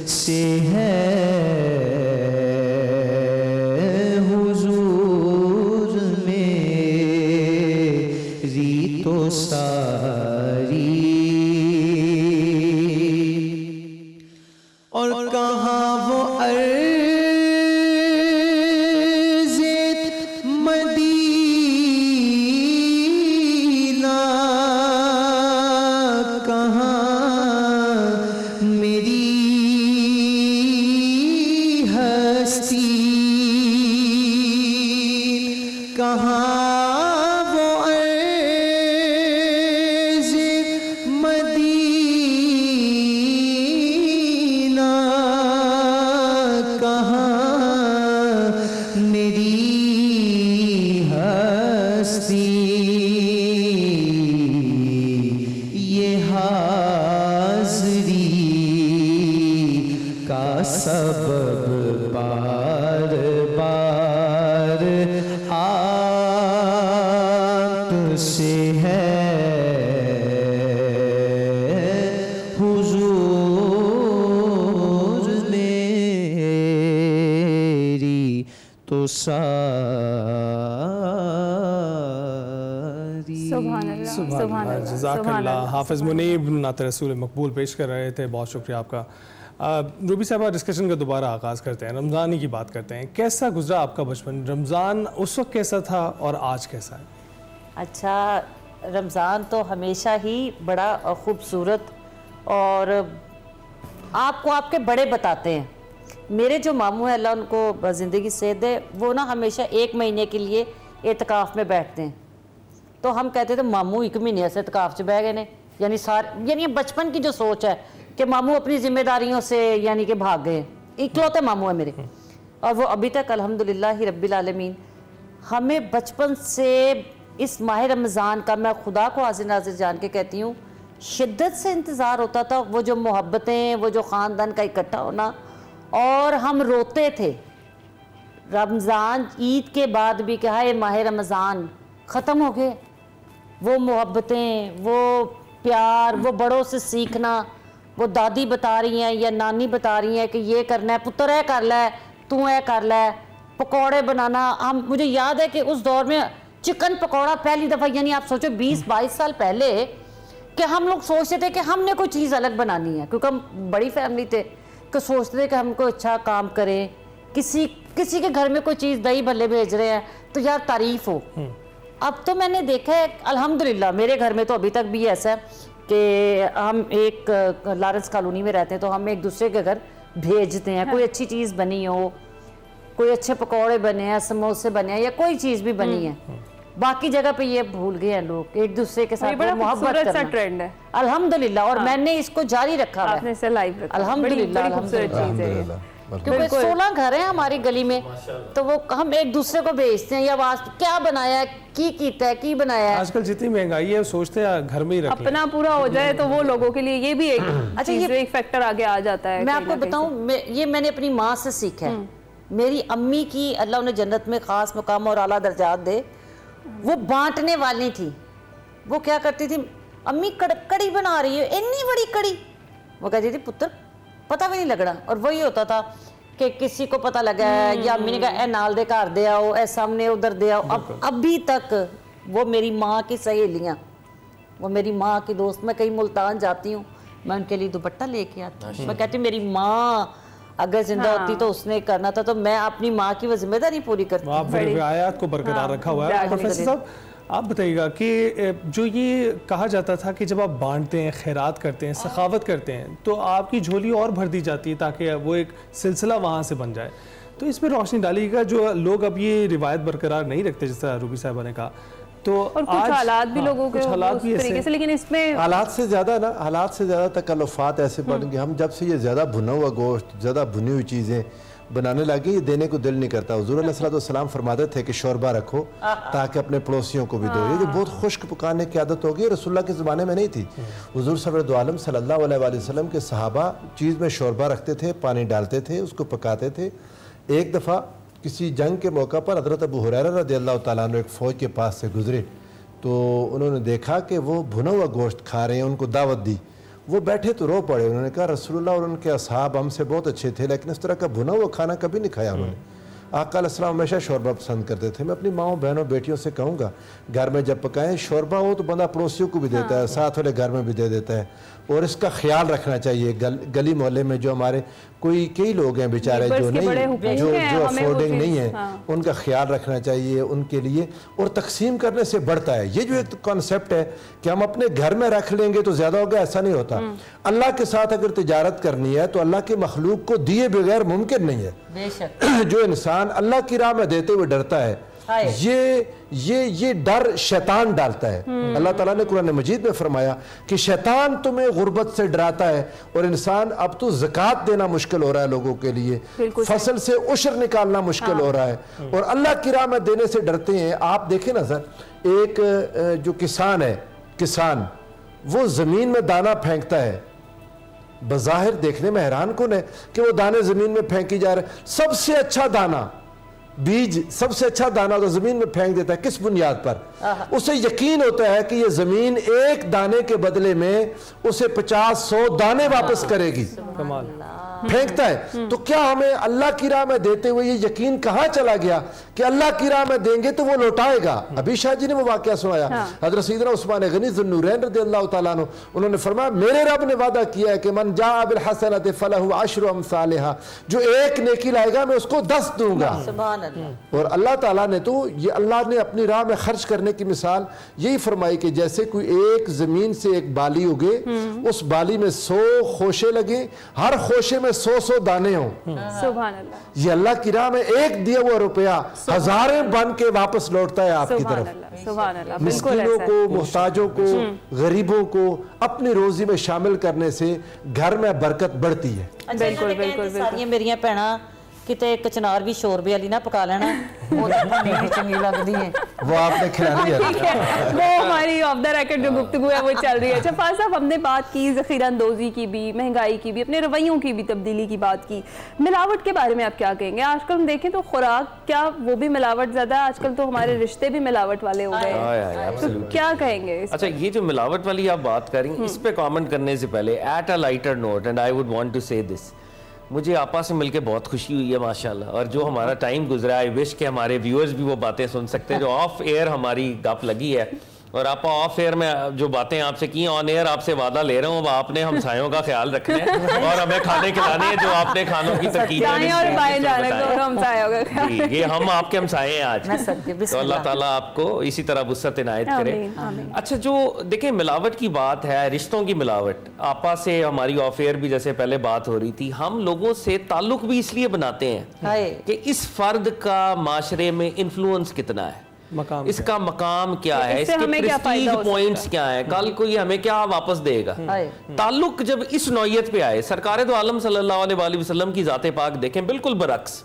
سے ہے حضور میری تو ساری اور کہاں وہ عرض مدینہ کہاں میری ہستی کہاں وہ عرض مدینہ کہاں میری ہستی یہ حاضری کا سبب بار بار آپ سے ہے حضور میری تو ساری سبحان اللہ سبحان اللہ جزاک اللہ. حافظ منیب نعت رسول مقبول پیش کر رہے تھے, بہت شکریہ آپ کا. روبی صاحبہ, ڈسکشن کا دوبارہ آغاز کرتے ہیں, رمضان ہی کی بات کرتے ہیں. کیسا گزرا آپ کا بچپن؟ رمضان اس وقت کیسا تھا اور آج کیسا ہے؟ اچھا, رمضان تو ہمیشہ ہی بڑا خوبصورت اور آپ کو آپ کے بڑے بتاتے ہیں. میرے جو ماموں ہیں اللہ ان کو زندگی صحت دے, وہ نا ہمیشہ 1 مہینے کے لیے اعتکاف میں بیٹھتے ہیں. تو ہم کہتے تھے ماموں 1 مہینے سے اعتکاف سے بیٹھ گئے نے, یعنی بچپن کی جو سوچ ہے کہ ماموں اپنی ذمہ داریوں سے یعنی کہ بھاگ گئے. اکلوتے ماموں ہیں میرے, اور وہ ابھی تک الحمدللہ رب العالمین ہمیں بچپن سے اس ماہ رمضان کا, میں خدا کو حاضر ناظر جان کے کہتی ہوں, شدت سے انتظار ہوتا تھا. وہ جو محبتیں, وہ جو خاندان کا اکٹھا ہونا, اور ہم روتے تھے رمضان عید کے بعد بھی کہ ہائے ماہ رمضان ختم ہو گئے. وہ محبتیں, وہ پیار, وہ بڑوں سے سیکھنا, وہ دادی بتا رہی ہیں یا نانی بتا رہی ہیں کہ یہ کرنا ہے پتر, اے کر لے تو, اے کر لے. پکوڑے بنانا, مجھے یاد ہے کہ اس دور میں چکن پکوڑا پہلی دفعہ, یعنی آپ سوچو 20-22 سال پہلے, کہ ہم لوگ سوچتے تھے کہ ہم نے کوئی چیز الگ بنانی ہے, کیونکہ ہم بڑی فیملی تھے, کہ سوچتے تھے کہ ہم کوئی اچھا کام کریں. کسی کے گھر میں کوئی چیز دہی بھلے بھیج رہے ہیں تو یار تعریف ہو. اب تو میں نے دیکھا ہے الحمدللہ میرے گھر میں تو ابھی تک بھی ایسا ہے کہ ہم ایک لارنس کالونی میں رہتے ہیں, تو ہم ایک دوسرے کے گھر بھیجتے ہیں. کوئی اچھی چیز بنی ہو, کوئی اچھے پکوڑے بنے ہیں, سموسے بنے ہیں, یا کوئی چیز بھی بنی ہے. باقی جگہ پہ یہ بھول گئے ہیں لوگ ایک دوسرے کے ساتھ محبت کرنا. ٹرینڈ ہے الحمدللہ, اور میں نے اس کو جاری رکھا ہے آپ نے اسے لائیو رکھا. الحمدللہ. بڑی خوبصورت چیز ہے. کیونکہ 16 گھر ہیں ہماری گلی میں, تو وہ ہم ایک دوسرے کو بھیجتے ہیں یا کیا بنایا ہے, کی کیتا ہے, کی بنایا ہے. آج کل جتنی مہنگائی ہے سوچتے ہیں گھر میں ہی رکھ لیں, اپنا پورا ہو جائے تو وہ لوگوں کے لیے یہ بھی ایک چیز ایک فیکٹر آگے آ جاتا ہے. میں آپ کو بتاؤں, یہ میں نے اپنی ماں سے سیکھا ہے. میری امی کی اللہ انہیں جنت میں خاص مقام اور اعلیٰ درجات دے, وہ بانٹنے والی تھی. وہ کیا کرتی تھی, امی کڑی بنا رہی ہے, اتنی بڑی کڑی, وہ کہتی تھی پتر پتہ بھی نہیں لگ رہا. اور وہی ہوتا تھا کہ کسی کو پتہ لگا ہے, یا امی نے کہا اے نال دے گھر دے آؤ, اے سامنے ادھر دے آؤ. ابھی تک وہ میری ماں کی سہیلیاں, وہ میری ماں کی دوست. میں کہیں ملتان جاتی ہوں, میں ان کے لیے دوپٹہ لے کے آتی ہوں. میں کہتی ہوں میری ماں اگر زندہ ہوتی تو اس نے کرنا تھا, تو میں اپنی ماں کی وہ ذمہ داری پوری کرتی ہوں. آپ روایات کو برقرار رکھا ہوا ہے. پروفیسر صاحب آپ بتائیے گا کہ جو یہ کہا جاتا تھا کہ جب آپ بانٹتے ہیں, خیرات کرتے ہیں, سخاوت کرتے ہیں, تو آپ کی جھولی اور بھر دی جاتی ہے تاکہ وہ ایک سلسلہ وہاں سے بن جائے. تو اس پہ روشنی ڈالیے گا, جو لوگ اب یہ روایت برقرار نہیں رکھتے جس طرح روبی صاحبہ نے کہا, تو اور کچھ حالات بھی لوگوں کے اس طریقے سے, لیکن اس میں حالات سے زیادہ تکلفات ایسے بن گئے. ہم جب سے یہ زیادہ بھنا ہوا گوشت, زیادہ بھنی ہوئی چیزیں بنانے لگے, یہ دینے کو دل نہیں کرتا. حضور علیہ الصلوۃ والسلام فرماتے تھے کہ شوربہ رکھو تاکہ اپنے پڑوسیوں کو بھی دو. یہ جو بہت خشک پکانے کی عادت ہوگی, رسول اللہ کے زمانے میں نہیں تھی. حضور سرور دو عالم صلی اللہ علیہ وآلہ وسلم کے صحابہ چیز میں شوربہ رکھتے تھے, پانی ڈالتے تھے, اس کو پکاتے تھے. ایک دفعہ کسی جنگ کے موقع پر حضرت ابو ہریرہ رضی اللہ تعالیٰ عنہ ایک فوج کے پاس سے گزرے, تو انہوں نے دیکھا کہ وہ بھنا ہوا گوشت کھا رہے ہیں, ان کو دعوت دی. وہ بیٹھے تو رو پڑے. انہوں نے کہا رسول اللہ اور ان کے اصحاب ہم سے بہت اچھے تھے, لیکن اس طرح کا بھنا ہوا کھانا کبھی نہیں کھایا انہوں نے. آقا علیہ السلام ہمیشہ شوربہ پسند کرتے تھے. میں اپنی ماؤں بہنوں بیٹیوں سے کہوں گا, گھر میں جب پکائیں شوربہ ہو تو بندہ پڑوسیوں کو بھی دیتا ہے, ساتھ والے گھر میں بھی دے دیتا ہے. اور اس کا خیال رکھنا چاہیے. گلی محلے میں جو ہمارے کئی لوگ ہیں بیچارے جو نہیں, جو افورڈنگ نہیں ہیں, ان کا خیال رکھنا چاہیے ان کے لیے. اور تقسیم کرنے سے بڑھتا ہے. یہ جو ایک کانسیپٹ ہے کہ ہم اپنے گھر میں رکھ لیں گے تو زیادہ ہوگا, ایسا نہیں ہوتا. اللہ کے ساتھ اگر تجارت کرنی ہے تو اللہ کے مخلوق کو دیے بغیر ممکن نہیں ہے. بے شک جو انسان اللہ کی راہ میں دیتے ہوئے ڈرتا ہے, یہ ڈر شیطان ڈالتا ہے. اللہ تعالیٰ نے قرآن مجید میں فرمایا کہ شیطان تمہیں غربت سے ڈراتا ہے, اور انسان اب تو زکوٰۃ دینا مشکل ہو رہا ہے لوگوں کے لیے, فصل سے عشر نکالنا مشکل ہو رہا ہے, اور اللہ کی راہ میں دینے سے ڈرتے ہیں. آپ دیکھیں نا سر, ایک جو کسان ہے, وہ زمین میں دانہ پھینکتا ہے, بظاہر دیکھنے میں حیران کن ہے کہ وہ دانے زمین میں پھینکی جا رہے ہیں. سب سے اچھا دانہ, بیج سب سے اچھا دانہ تو زمین میں پھینک دیتا ہے. کس بنیاد پر؟ اسے یقین ہوتا ہے کہ یہ زمین ایک دانے کے بدلے میں اسے 50-100 دانے واپس کرے گی. پھینکتا ہے. تو کیا ہمیں اللہ کی راہ میں دیتے ہوئے یہ یقین کہاں چلا گیا کہ اللہ کی راہ میں دیں گے تو وہ لوٹائے گا؟ ابھی شاہ جی نے وہ واقعہ سنایا. حضرت سیدنا عثمان غنی ذو النورین رضی اللہ تعالیٰ عنہ, انہوں نے فرمایا میرے رب نے وعدہ کیا ہے کہ من جاء بالحسنۃ فلہ عشر امثالھا, جو ایک نیکی لائے گا میں اس کو 10 دوں گا. سبحان اللہ. اور اللہ تعالیٰ نے تو یہ اللہ نے اپنی راہ میں خرچ کرنے کی مثال یہی فرمائی کہ جیسے کوئی ایک زمین سے ایک بالی اگے, اس بالی میں 100 خوشے لگے, ہر خوشے میں 100 دانے ہوں. سبحان اللہ. یہ اللہ کی راہ میں ایک دیا ہوا روپیہ ہزاریں بن کے واپس لوٹتا ہے آپ کی طرف. سبحان اللہ. مسکینوں کو, محتاجوں کو, غریبوں کو اپنی روزی میں شامل کرنے سے گھر میں برکت بڑھتی ہے. بالکل. ساری میریاں بھੈਣਾਂ ਕਿਤੇ ਕਚਨਾਰ ਵੀ ਸ਼ੋਰਬੇ ਵਾਲੀ ਨਾ ਪਕਾ ਲੈਣਾ, ਉਹ ਤਾਂ ਨਹੀਂ ਚੰਗੀ ਲੱਗਦੀ ਹੈ. وہ آپ نے کھلانی ہے. ٹھیک ہے, وہ ہماری آف دا ریکارڈ جو گفتگو ہے وہ چل رہی ہے. اچھا فاضل صاحب, ہم نے بات کی ذخیرہ اندوزی کی بھی, مہنگائی کی بھی, اپنے رویوں کی بھی تبدیلی کی بات کی. ملاوٹ کے بارے میں آپ کیا کہیں گے؟ آج کل ہم دیکھیں تو خوراک کیا وہ بھی ملاوٹ زیادہ ہے, آج کل تو ہمارے رشتے بھی ملاوٹ والے ہو گئے ہیں, تو کیا کہیں گے؟ اچھا, یہ جو ملاوٹ والی آپ بات کر رہی ہیں, اس پہ کامنٹ کرنے سے پہلے at a later note, and I would want to say this, مجھے آپا سے مل کے بہت خوشی ہوئی ہے ماشاءاللہ. اور جو ہمارا ٹائم گزرا ہے, آئی وش کہ ہمارے ویورز بھی وہ باتیں سن سکتے ہیں جو آف ایئر ہماری گپ لگی ہے. اور آپ آف ایئر میں جو باتیں آپ سے کی, آن ایئر آپ سے وعدہ لے رہا ہوں, آپ نے ہمسایوں کا خیال رکھنا ہے اور ہمیں کھانے کھلانے ہیں جو آپ نے کھانوں کی ترکیب یہ ہم آپ کے ہمسائے ہیں آج. تو اللہ تعالیٰ آپ کو اسی طرح وسعت عنایت کرے. اچھا, جو دیکھیں ملاوٹ کی بات ہے, رشتوں کی ملاوٹ, آپا سے ہماری آف ایئر بھی جیسے پہلے بات ہو رہی تھی, ہم لوگوں سے تعلق بھی اس لیے بناتے ہیں کہ اس فرد کا معاشرے میں انفلوئنس کتنا ہے. مقام اس کا مقام کیا ہے, اس سے کے ہمیں کیا فائدہ پریسٹیج ہو سکتا پوائنٹس کیا ہیں, کل کوئی ہمیں کیا واپس دے گا. تعلق جب اس نوعیت پہ آئے, سرکار دو عالم صلی اللہ علیہ وآلہ وسلم کی ذات پاک دیکھیں بالکل برعکس.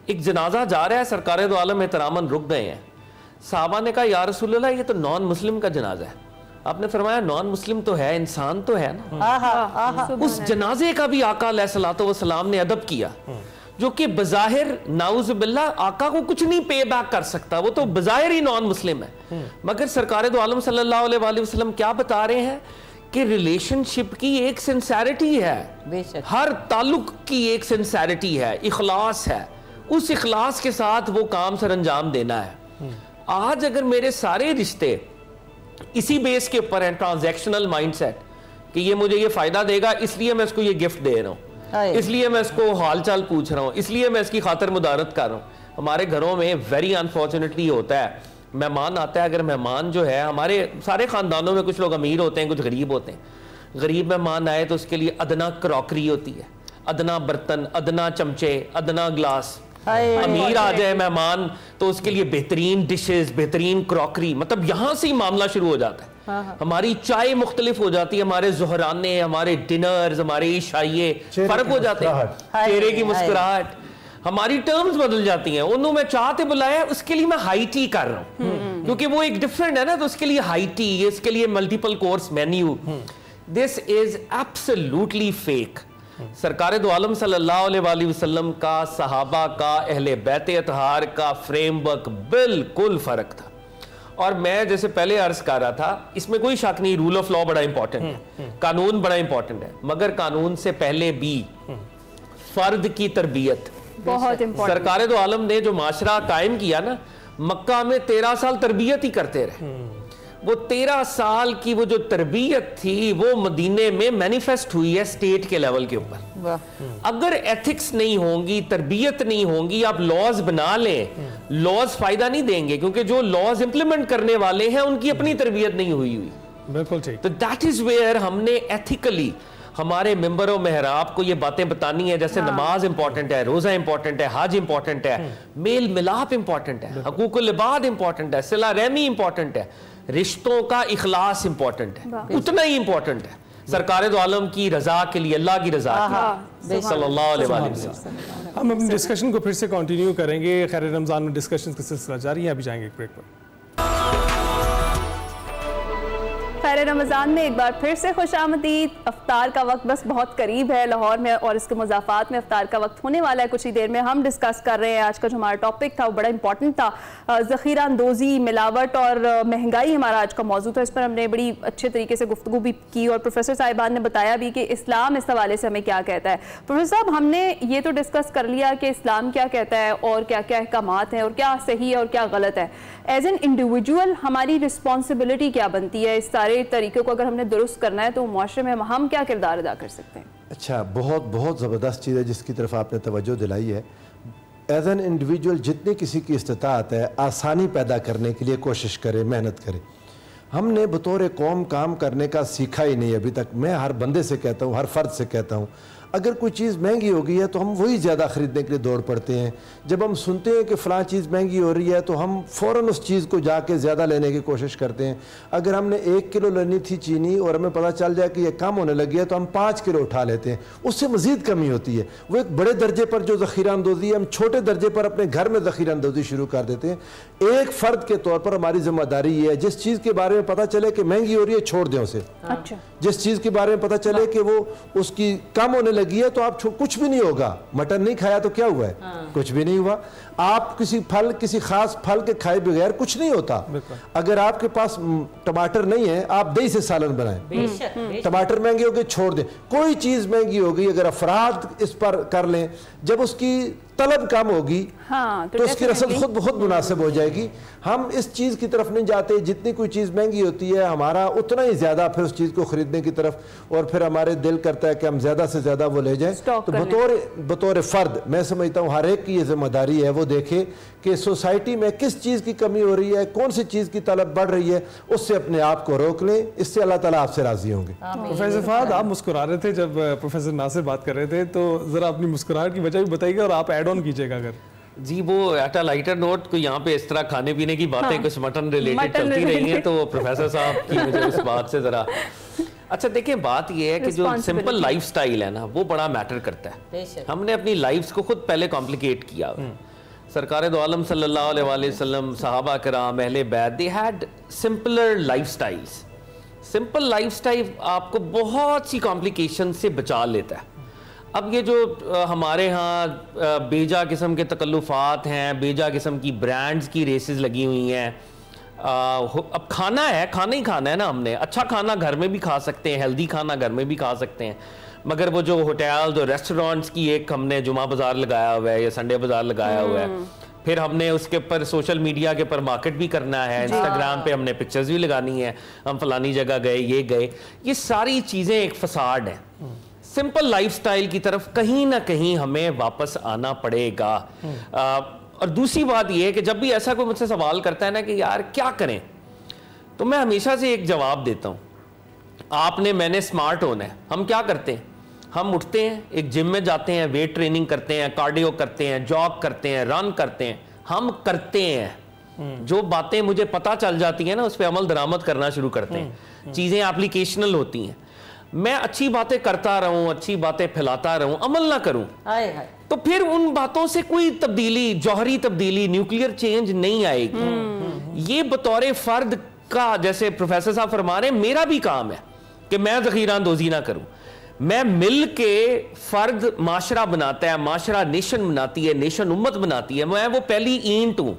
ایک جنازہ جا رہا ہے, سرکار دو عالم احتراماً رک گئے ہیں. صحابہ نے کہا یا رسول اللہ یہ تو نان مسلم کا جنازہ ہے. آپ نے فرمایا نان مسلم تو ہے, انسان تو ہے نا. اس جنازے کا بھی آقا علیہ الصلوۃ والسلام نے ادب کیا, جو کہ بظاہر نعوذ باللہ آقا کو کچھ نہیں پے بیک کر سکتا, وہ تو بظاہر ہی نان مسلم ہے. مگر سرکار دو عالم صلی اللہ علیہ وآلہ وسلم کیا بتا رہے ہیں کہ ریلیشن شپ کی ایک سنسیرٹی ہے, ہر تعلق کی ایک سنسیرٹی ہے, اخلاص ہے, اس اخلاص کے ساتھ وہ کام سر انجام دینا ہے. آج اگر میرے سارے رشتے اسی بیس کے اوپر ہیں, ٹرانزیکشنل مائنڈ سیٹ, کہ یہ مجھے یہ فائدہ دے گا اس لیے میں اس کو یہ گفٹ دے رہا ہوں, اس لیے میں اس کو حال چال پوچھ رہا ہوں, اس لیے میں اس کی خاطر مدارت کر رہا ہوں. ہمارے گھروں میں ویری انفارچونیٹلی ہوتا ہے, مہمان آتا ہے, اگر مہمان جو ہے, ہمارے سارے خاندانوں میں کچھ لوگ امیر ہوتے ہیں, کچھ غریب ہوتے ہیں. غریب مہمان آئے تو اس کے لیے ادنا کراکری ہوتی ہے, ادنا برتن, ادنا چمچے, ادنا گلاس. امیر آ جائے مہمان تو اس کے لیے بہترین ڈشز, بہترین کراکری, مطلب یہاں سے ہی معاملہ شروع ہو جاتا ہے. ہماری چائے مختلف ہو جاتی ہے, ہمارے ظہرانے, ہمارے ڈنرز, ہمارے عشائیے فرق ہو جاتے ہیں, چہرے کی مسکراہٹ, ہماری ٹرمز بدل جاتی ہیں. انہوں میں چاہتے بلایا, اس کے لیے میں ہائی ٹی کر رہا ہوں کیونکہ وہ ایک ڈفرینٹ ہے نا, تو اس کے لیے ہائی ٹی, اس کے لیے multiple course menu. This is absolutely fake. سرکار دو عالم صلی اللہ علیہ وآلہ وسلم کا, صحابہ کا, اہل بیت اطہار کا فریم ورک بالکل فرق تھا. اور میں جیسے پہلے عرض کر رہا تھا, اس میں کوئی شک نہیں, رول آف لا بڑا امپورٹنٹ ہے, قانون بڑا امپورٹنٹ ہے, مگر قانون سے پہلے بھی فرد کی تربیت بہت امپورٹنٹ. سرکار دو عالم نے جو معاشرہ قائم کیا نا, مکہ میں 13 سال تربیت ہی کرتے رہے. وہ 13 سال کی وہ جو تربیت تھی وہ مدینے میں مینیفیسٹ ہوئی ہے اسٹیٹ کے لیول کے اوپر. اگر ایتھکس نہیں ہوں گی, تربیت نہیں ہوں گی, آپ لاز بنا لیں, لاز فائدہ نہیں دیں گے, کیونکہ جو لاز امپلیمنٹ کرنے والے ہیں ان کی اپنی تربیت نہیں ہوئی. بالکل ٹھیک. تو دیٹ از ویئر ہم نے ایتھیکلی ہمارے ممبر و محراب کو یہ باتیں بتانی ہے, جیسے نماز امپورٹنٹ ہے, روزہ امپورٹنٹ ہے, حج امپورٹنٹ ہے, میل ملاپ امپورٹنٹ ہے, حقوق العباد امپورٹنٹ ہے, صلہ رحمی امپورٹنٹ ہے, رشتوں کا اخلاص امپورٹنٹ ہے, اتنا ہی امپورٹنٹ ہے سرکار دو عالم کی رضا کے لیے, اللہ کی رضا کے لیے صلی اللہ علیہ وآلہ وسلم. ہم اپنی ڈسکشن کو پھر سے کنٹینیو کریں گے. خیر رمضان میں ڈسکشن کا سلسلہ جاری ہے, ابھی جائیں گے ایک بریک پر. خیر رمضان میں ایک بار پھر سے خوش آمدید. افطار کا وقت بس بہت قریب ہے لاہور میں, اور اس کے مضافات میں افطار کا وقت ہونے والا ہے کچھ ہی دیر میں. ہم ڈسکس کر رہے ہیں, آج کا جو ہمارا ٹاپک تھا وہ بڑا امپورٹنٹ تھا, ذخیرہ اندوزی, ملاوٹ اور مہنگائی ہمارا آج کا موضوع تھا. اس پر ہم نے بڑی اچھے طریقے سے گفتگو بھی کی, اور پروفیسر صاحبان نے بتایا بھی کہ اسلام اس حوالے سے ہمیں کیا کہتا ہے. پروفیسر صاحب, ہم نے یہ تو ڈسکس کر لیا کہ اسلام کیا کہتا ہے اور کیا کیا احکامات ہیں اور کیا صحیح ہے اور کیا غلط ہے. ایز این انڈیویجول ہماری رسپانسبلٹی کیا بنتی ہے اس سارے طریقے کو اگر ہم نے درست کرنا ہے, تو معاشرے میں ہم کیا کردار ادا کر سکتے ہیں؟ اچھا, بہت زبردست چیز ہے جس کی طرف آپ نے توجہ دلائی ہے. ایز این انڈیویجول جتنی کسی کی استطاعت ہے, آسانی پیدا کرنے کے لیے کوشش کرے, محنت کرے. ہم نے بطور قوم کام کرنے کا سیکھا ہی نہیں ابھی تک. میں ہر بندے سے کہتا ہوں, ہر فرد سے کہتا ہوں, اگر کوئی چیز مہنگی ہو گئی ہے تو ہم وہی زیادہ خریدنے کے لیے دوڑ پڑتے ہیں. جب ہم سنتے ہیں کہ فلاں چیز مہنگی ہو رہی ہے تو ہم فوراً اس چیز کو جا کے زیادہ لینے کی کوشش کرتے ہیں. اگر ہم نے 1 کلو لینی تھی چینی اور ہمیں پتہ چل جائے کہ یہ کم ہونے لگی ہے تو ہم 5 کلو اٹھا لیتے ہیں, اس سے مزید کمی ہوتی ہے. وہ ایک بڑے درجے پر جو ذخیرہ اندوزی ہے, ہم چھوٹے درجے پر اپنے گھر میں ذخیرہ اندوزی شروع کر دیتے ہیں. ایک فرد کے طور پر ہماری ذمہ داری یہ ہے, جس چیز کے بارے میں پتہ چلے کہ مہنگی ہو رہی ہے چھوڑ دیں اسے. جس چیز کے بارے میں پتہ چلے کہ وہ اس کی کم ہونے لگی ہے تو آپ کچھ بھی نہیں ہوگا. مٹن نہیں کھایا تو کیا ہوا ہے, کچھ بھی نہیں ہوا. آپ کسی پھل, کسی خاص پھل کے کھائے بغیر کچھ نہیں ہوتا. اگر آپ کے پاس ٹماٹر نہیں ہے, آپ دہی سے سالن بنائیں. ٹماٹر مہنگے ہو گئے چھوڑ دیں. کوئی چیز مہنگی ہوگی, اگر افراد اس پر کر لیں, جب اس کی طلب کم ہوگی تو اس کی رسد خود بخود مناسب ہو جائے گی. ہم اس چیز کی طرف نہیں جاتے. جتنی کوئی چیز مہنگی ہوتی ہے ہمارا اتنا ہی زیادہ پھر اس چیز کو خریدنے کی طرف, اور پھر ہمارے دل کرتا ہے کہ ہم زیادہ سے زیادہ وہ لے جائیں. تو بطور فرد میں سمجھتا ہوں ہر ایک کی یہ ذمہ داری ہے, وہ دیکھے کہ سوسائٹی میں کس چیز کی کمی ہو رہی ہے, کون سی چیز کی طلب بڑھ رہی ہے, اس سے اپنے آپ کو روک لیں. اس سے اللہ تعالیٰ آپ سے راضی ہوں گے. پروفیسر فہد, آپ مسکرا رہے تھے جب پروفیسر ناصر بات کر رہے تھے, تو ذرا اپنی مسکراہٹ کی وجہ بھی بتائیے گا اور آپ ایڈ آن کیجیے گا اگر. جی وہ ایٹ اے لائٹر نوٹ کوئی یہاں پہ اس طرح کھانے پینے کی باتیں کچھ مٹن ریلیٹڈ چلتی رہی ہیں تو پروفیسر صاحب کی مجھے اس بات سے ذرا اچھا دیکھیں بات یہ ہے کہ جو سمپل لائف سٹائل ہے نا وہ بڑا میٹر کرتا ہے. ہم نے اپنی لائفز کو خود پہلے کمپلیکیٹ کیا. سرکار دو عالم صلی اللہ علیہ وآلہ وسلم، صحابہ کرام، اہل بیت، they had simpler lifestyles. Simple life style آپ کو بہت سی کمپلیکیشن سے بچا لیتا ہے. اب یہ جو ہمارے ہاں بیجا قسم کے تکلفات ہیں، بیجا قسم کی برانڈز کی ریسز لگی ہوئی ہیں. اب کھانا ہے، کھانا ہی کھانا ہے نا. ہم نے اچھا کھانا گھر میں بھی کھا سکتے ہیں، ہیلدی کھانا گھر میں بھی کھا سکتے ہیں، مگر وہ جو ہوٹلز اور ریسٹورانٹس کی ایک ہم نے جمعہ بازار لگایا ہوا ہے یا سنڈے بازار لگایا ہوا ہے، پھر ہم نے اس کے اوپر سوشل میڈیا کے اوپر مارکیٹ بھی کرنا ہے، انسٹاگرام پہ ہم نے پکچرز بھی لگانی ہے، ہم فلانی جگہ گئے، یہ ساری چیزیں ایک فساد ہیں. سمپل لائف سٹائل کی طرف کہیں نہ کہیں ہمیں واپس آنا پڑے گا. اور دوسری بات یہ ہے کہ جب بھی ایسا کوئی مجھ سے سوال کرتا ہے نا کہ یار کیا کریں، تو میں ہمیشہ سے ایک جواب دیتا ہوں، میں نے سمارٹ ہونا ہے. ہم کیا کرتے ہیں؟ ہم اٹھتے ہیں، ایک جم میں جاتے ہیں، ویٹ ٹریننگ کرتے ہیں، کارڈیو کرتے ہیں، جاگ کرتے ہیں، رن کرتے ہیں. ہم کرتے ہیں. جو باتیں مجھے پتہ چل جاتی ہیں نا اس پہ عمل درآمد کرنا شروع کرتے ہیں. چیزیں اپلیکیشنل ہوتی ہیں. میں اچھی باتیں کرتا رہوں، اچھی باتیں پھیلاتا رہوں، عمل نہ کروں تو پھر ان باتوں سے کوئی تبدیلی، جوہری تبدیلی، نیوکلیئر چینج نہیں آئے گی. یہ بطور فرد کا، جیسے پروفیسر صاحب فرما رہے ہیں، میرا بھی کام ہے کہ میں ذخیرہ اندوزی نہ کروں. میں مل کے فرد معاشرہ بناتا ہے، معاشرہ نیشن بناتی ہے، نیشن امت بناتی ہے. میں وہ پہلی اینٹ ہوں.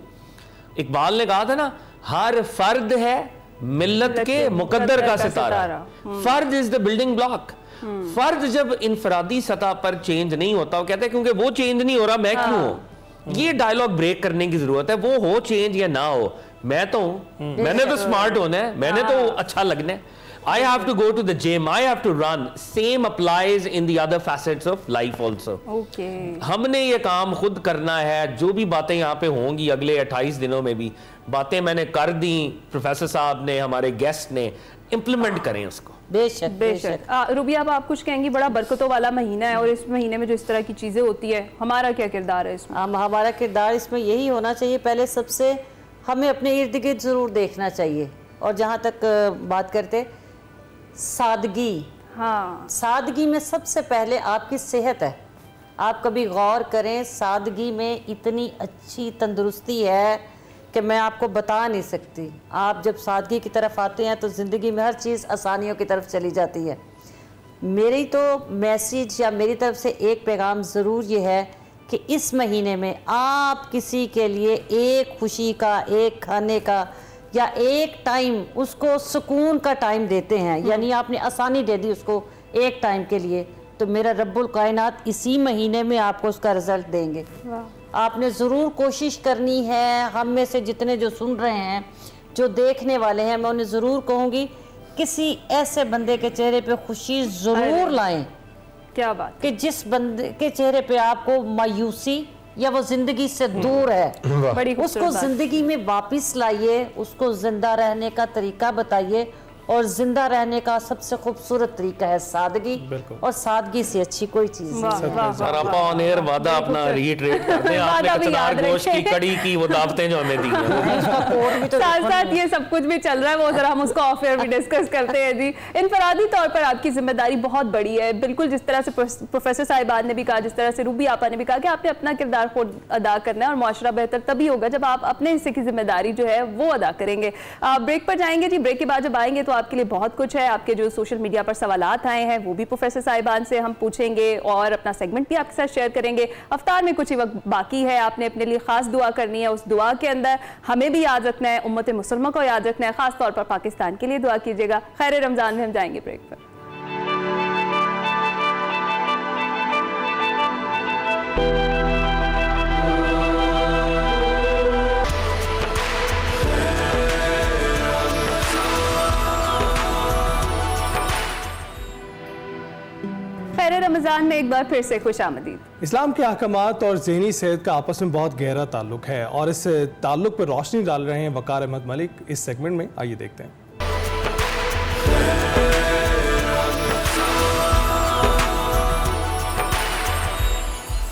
اقبال نے کہا تھا نا، ہر فرد ہے ملت کے مقدر کا ستارہ. فرد از دا بلڈنگ بلاک. فرد جب انفرادی سطح پر چینج نہیں ہوتا، وہ کہتے ہیں کیونکہ وہ چینج نہیں ہو رہا میں کیوں ہوں. یہ ڈائلوگ بریک کرنے کی ضرورت ہے. وہ ہو چینج یا نہ ہو، میں تو ہوں. میں نے تو سمارٹ ہونا ہے، میں نے تو اچھا لگنا ہے. I have to go to the gym, I have to run. Same applies in the other facets of life also. Okay. ہم نے یہ کام خود کرنا ہے. جو بھی باتیں یہاں پہ ہوں گی اگلے 28 دنوں میں بھی، باتیں میں نے کر دیں، پروفیسر صاحب نے، ہمارے گیسٹ نے، امپلیمنٹ کریں اس کو. بے شک. روبیہ اب آپ کچھ کہیں گی، بڑا برکتوں والا مہینہ ہے اور اس مہینے میں جو اس طرح کی چیزیں ہوتی ہے، ہمارا کیا کردار ہے اس میں؟ ہمارا کردار اس میں یہی ہونا چاہیے، پہلے سب سے ہمیں اپنے ارد گرد ضرور دیکھنا چاہیے. اور جہاں تک بات کرتے سادگی، سادگی میں سب سے پہلے آپ کی صحت ہے. آپ کبھی غور کریں، سادگی میں اتنی اچھی تندرستی ہے کہ میں آپ کو بتا نہیں سکتی. آپ جب سادگی کی طرف آتے ہیں تو زندگی میں ہر چیز آسانیوں کی طرف چلی جاتی ہے. میری تو میسیج یا میری طرف سے ایک پیغام ضرور یہ ہے کہ اس مہینے میں آپ کسی کے لیے ایک خوشی کا، ایک کھانے کا یا ایک ٹائم اس کو سکون کا ٹائم دیتے ہیں، یعنی آپ نے آسانی دے دی اس کو ایک ٹائم کے لیے، تو میرا رب الکائنات اسی مہینے میں آپ کو اس کا رزلٹ دیں گے. آپ نے ضرور کوشش کرنی ہے. ہم میں سے جتنے جو سن رہے ہیں، جو دیکھنے والے ہیں، میں انہیں ضرور کہوں گی کسی ایسے بندے کے چہرے پہ خوشی ضرور لائیں. کیا بات کہ جس بندے کے چہرے پہ آپ کو مایوسی یا وہ زندگی سے دور ہے، اس کو زندگی میں واپس لائیے، اس کو زندہ رہنے کا طریقہ بتائیے. اور زندہ رہنے کا سب سے خوبصورت طریقہ ہے سادگی، اور سادگی سے اچھی کوئی چیز نہیں. سر آپ آن ایئر وعدہ اپنا ریٹریٹ کرتے ہیں. آپ نے کچنار گوشت کی کڑی کی وہ دعوتیں جو ہمیں دی ہیں، ساتھ ساتھ یہ سب کچھ بھی چل رہا ہے، وہ ذرا ہم اس کو آف ایئر بھی ڈسکس کرتے ہیں. جی، انفرادی طور پر آپ کی ذمہ داری بہت بڑی ہے، بالکل جس طرح سے پروفیسر صاحبان نے بھی کہا، جس طرح سے روبی آپا نے بھی کہا کہ آپ نے اپنا کردار خود ادا کرنا ہے. اور معاشرہ بہتر تبھی ہوگا جب آپ اپنے حصے کی ذمہ داری جو ہے وہ ادا کریں گے. بریک پر جائیں گے. جی، بریک کے بعد جب آئیں گے تو آپ کے لیے بہت کچھ ہے. آپ کے جو سوشل میڈیا پر سوالات آئے ہیں وہ بھی پروفیسر صاحبان سے ہم پوچھیں گے اور اپنا سیگمنٹ بھی آپ کے ساتھ شیئر کریں گے. افطار میں کچھ ہی وقت باقی ہے. آپ نے اپنے لیے خاص دعا کرنی ہے. اس دعا کے اندر ہمیں بھی یاد رکھنا ہے، امت مسلمہ کو یاد رکھنا ہے. خاص طور پر پاکستان کے لیے دعا کیجیے گا. خیر رمضان میں ہم جائیں گے بریک پر. رمضان میں ایک بار پھر سے خوش آمدید. اسلام کے احکامات اور ذہنی صحت کا آپس میں بہت گہرا تعلق ہے اور اس تعلق پر روشنی ڈال رہے ہیں وقار احمد ملک اس سیگمنٹ میں. آئیے دیکھتے ہیں.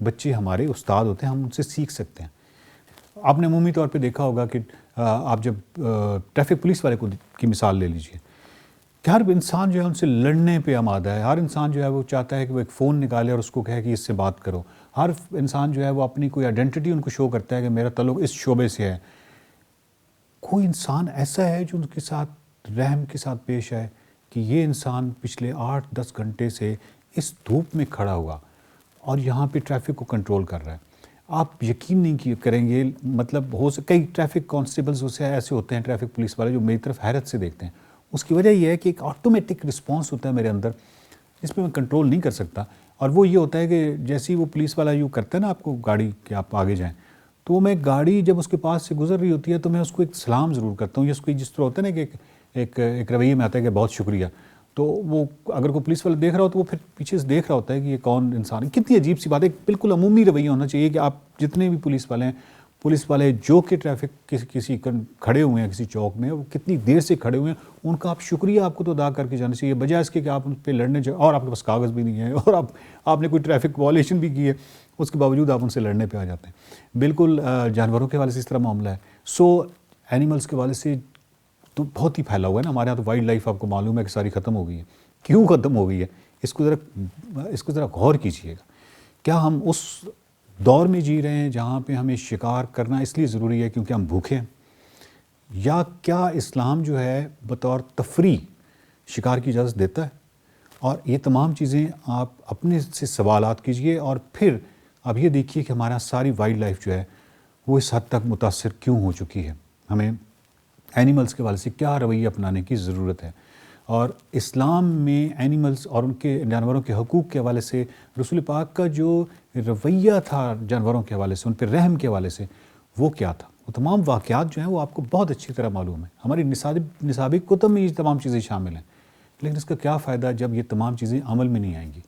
بچے ہمارے استاد ہوتے ہیں, ہم ان سے سیکھ سکتے ہیں. آپ نے عمومی طور پہ دیکھا ہوگا کہ آپ جب ٹریفک پولیس والے کی مثال لے لیجئے کہ ہر انسان جو ہے ان سے لڑنے پہ آمادہ ہے. ہر انسان جو ہے وہ چاہتا ہے کہ وہ ایک فون نکالے اور اس کو کہے کہ اس سے بات کرو. ہر انسان جو ہے وہ اپنی کوئی آئیڈینٹی ان کو شو کرتا ہے کہ میرا تعلق اس شعبے سے ہے. کوئی انسان ایسا ہے جو ان کے ساتھ رحم کے ساتھ پیش آئے کہ یہ انسان پچھلے 8-10 گھنٹے سے اس دھوپ میں کھڑا ہوا اور یہاں پہ ٹریفک کو کنٹرول کر رہا ہے. آپ یقین نہیں کریں گے, مطلب کئی ٹریفک کانسٹیبلز ایسے ہوتے ہیں, ٹریفک پولیس والے, جو میری طرف حیرت سے دیکھتے ہیں. اس کی وجہ یہ ہے کہ ایک آٹومیٹک رسپانس ہوتا ہے میرے اندر جس پہ میں کنٹرول نہیں کر سکتا, اور وہ یہ ہوتا ہے کہ جیسے ہی وہ پولیس والا یوں کرتا ہے نا آپ کو گاڑی کہ آپ آگے جائیں, تو میں گاڑی جب اس کے پاس سے گزر رہی ہوتی ہے تو میں اس کو ایک سلام ضرور کرتا ہوں. اس کو جس طرح ہوتا ہے نا کہ ایک رویے میں آتا ہے کہ بہت شکریہ, تو وہ اگر کوئی پولیس والا دیکھ رہا ہو تو وہ پھر پیچھے سے دیکھ رہا ہوتا ہے کہ یہ کون انسان ہے. کتنی عجیب سی بات ہے, بالکل عمومی رویہ ہونا چاہیے کہ آپ جتنے بھی پولیس والے ہیں, پولیس والے جو کہ ٹریفک کسی کھڑے ہوئے ہیں کسی چوک میں, وہ کتنی دیر سے کھڑے ہوئے ہیں, ان کا آپ شکریہ آپ کو تو ادا کر کے جانا چاہیے, بجائے اس کے کہ آپ ان پہ لڑنے جائیں اور آپ کے پاس کاغذ بھی نہیں ہے اور آپ نے کوئی ٹریفک وائلیشن بھی کی ہے, اس کے باوجود آپ ان سے لڑنے پہ آ جاتے ہیں. بالکل جانوروں کے حوالے سے اس طرح معاملہ ہے. سو اینیملس کے حوالے سے تو بہت ہی پھیلا ہوا ہے نا ہمارے یہاں. تو وائلڈ لائف آپ کو معلوم ہے کہ ساری ختم ہو گئی ہے. کیوں ختم ہو گئی ہے اس کو ذرا غور کیجئے گا. کیا ہم اس دور میں جی رہے ہیں جہاں پہ ہمیں شکار کرنا اس لیے ضروری ہے کیونکہ ہم بھوکے ہیں, یا کیا اسلام جو ہے بطور تفریح شکار کی اجازت دیتا ہے؟ اور یہ تمام چیزیں آپ اپنے سے سوالات کیجئے, اور پھر آپ یہ دیکھیے کہ ہمارا ساری وائلڈ لائف جو ہے وہ اس حد تک متاثر کیوں ہو چکی ہے. ہمیں اینیملز کے حوالے سے کیا رویہ اپنانے کی ضرورت ہے, اور اسلام میں اینیملز اور ان کے جانوروں کے حقوق کے حوالے سے رسول پاک کا جو رویہ تھا جانوروں کے حوالے سے, ان پہ رحم کے حوالے سے, وہ کیا تھا. وہ تمام واقعات جو ہیں وہ آپ کو بہت اچھی طرح معلوم ہے. ہماری نصابی کتب میں یہ تمام چیزیں شامل ہیں, لیکن اس کا کیا فائدہ جب یہ تمام چیزیں عمل میں نہیں آئیں گی.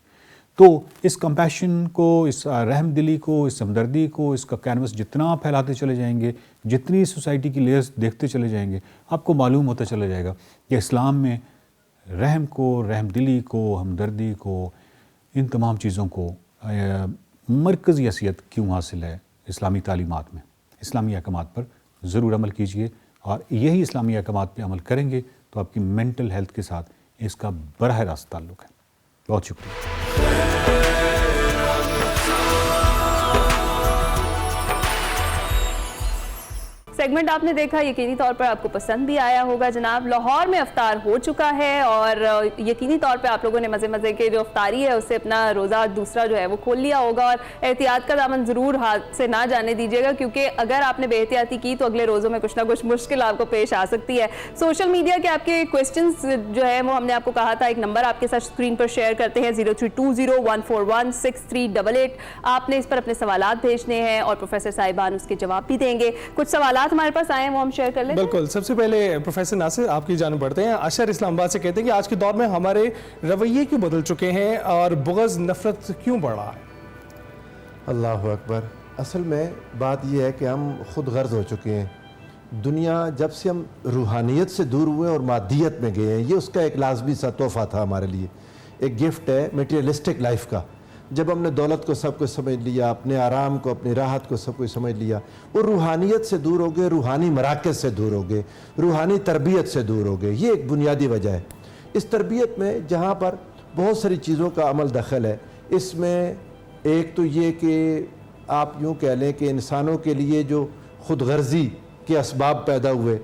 تو اس کمپیشن کو, اس رحم دلی کو, اس ہمدردی کو, اس کا کینوس جتنا پھیلاتے چلے جائیں گے, جتنی سوسائٹی کی لیئرز دیکھتے چلے جائیں گے, آپ کو معلوم ہوتا چلا جائے گا کہ اسلام میں رحم کو, رحم دلی کو, ہمدردی کو, ان تمام چیزوں کو مرکزی حیثیت کیوں حاصل ہے اسلامی تعلیمات میں. اسلامی احکامات پر ضرور عمل کیجئے, اور یہی اسلامی احکامات پہ عمل کریں گے تو آپ کی مینٹل ہیلتھ کے ساتھ اس کا براہ راست تعلق ہے. بہت شکریہ. سیگمنٹ آپ نے دیکھا, یقینی طور پر آپ کو پسند بھی آیا ہوگا. جناب لاہور میں افطار ہو چکا ہے اور یقینی طور پہ آپ لوگوں نے مزے کے جو افطاری ہے اس سے اپنا روزہ دوسرا جو ہے وہ کھول لیا ہوگا, اور احتیاط کا دامن ضرور ہاتھ سے نہ جانے دیجیے گا, کیونکہ اگر آپ نے بے احتیاطی کی تو اگلے روزوں میں کچھ نہ کچھ مشکل آپ کو پیش آ سکتی ہے. سوشل میڈیا کے آپ کے کویسچنز جو ہے وہ ہم نے آپ کو کہا تھا ایک نمبر آپ کے ساتھ اسکرین پر شیئر کرتے ہیں 0320141638. آپ نے اس پر اپنے سوالات بھیجنے ہیں اور پروفیسر صاحبان اس کے جواب بھی دیں گے. کچھ سوالات ہمارے پاس آئے ہیں وہ ہم شیئر کر لیں. بالکل, سب سے پہلے پروفیسر ناصر آپ کی جانب بڑھتے ہیں. اشر اسلام آباد سے کہتے ہیں کہ آج کے دور میں ہمارے رویے کیوں بدل چکے ہیں اور بغض نفرت کیوں بڑھ رہا ہے؟ اللہ اکبر. اصل میں بات یہ ہے کہ ہم خود غرض ہو چکے ہیں. دنیا جب سے ہم روحانیت سے دور ہوئے اور مادیت میں گئے ہیں, یہ اس کا ایک لازمی سا تحفہ تھا ہمارے لیے, ایک گفٹ ہے میٹیریلسٹک لائف کا. جب ہم نے دولت کو سب کچھ سمجھ لیا, اپنے آرام کو, اپنی راحت کو سب کچھ سمجھ لیا, اور روحانیت سے دور ہو گئے, روحانی مراکز سے دور ہو گئے, روحانی تربیت سے دور ہو گئے. یہ ایک بنیادی وجہ ہے. اس تربیت میں جہاں پر بہت ساری چیزوں کا عمل دخل ہے, اس میں ایک تو یہ کہ آپ یوں کہہ لیں کہ انسانوں کے لیے جو خود غرضی کے اسباب پیدا ہوئے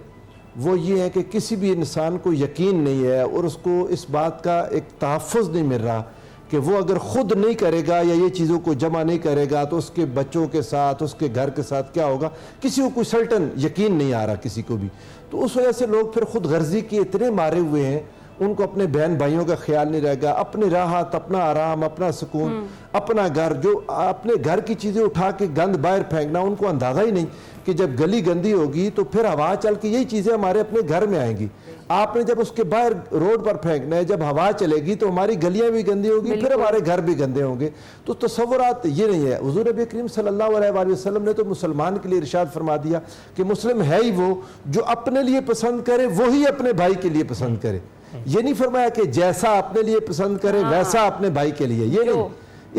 وہ یہ ہے کہ کسی بھی انسان کو یقین نہیں ہے اور اس کو اس بات کا ایک تحفظ نہیں مل رہا کہ وہ اگر خود نہیں کرے گا یا یہ چیزوں کو جمع نہیں کرے گا تو اس کے بچوں کے ساتھ, اس کے گھر کے ساتھ کیا ہوگا. کسی کو کوئی سرٹن یقین نہیں آ رہا کسی کو بھی. تو اس وجہ سے لوگ پھر خود غرضی کے اتنے مارے ہوئے ہیں, ان کو اپنے بہن بھائیوں کا خیال نہیں رہے گا, اپنی راحت, اپنا آرام, اپنا سکون, اپنا گھر, جو اپنے گھر کی چیزیں اٹھا کے گند باہر پھینکنا, ان کو اندازہ ہی نہیں کہ جب گلی گندی ہوگی تو پھر ہوا چل کے یہی چیزیں ہمارے اپنے گھر میں آئیں گی. آپ نے جب اس کے باہر روڈ پر پھینکنا ہے, جب ہوا چلے گی تو ہماری گلیاں بھی گندی ہوگی, پھر ہمارے گھر بھی گندے ہوں گے. تو تصورات یہ نہیں ہے. حضور نبی کریم صلی اللہ علیہ وآلہ وسلم نے تو مسلمان کے لیے ارشاد فرما دیا کہ مسلم ہے ہی وہ جو اپنے لیے پسند کرے وہی اپنے بھائی کے لیے پسند کرے. یہ نہیں فرمایا کہ جیسا اپنے لیے پسند کرے ویسا اپنے بھائی کے لیے, یہ نہیں.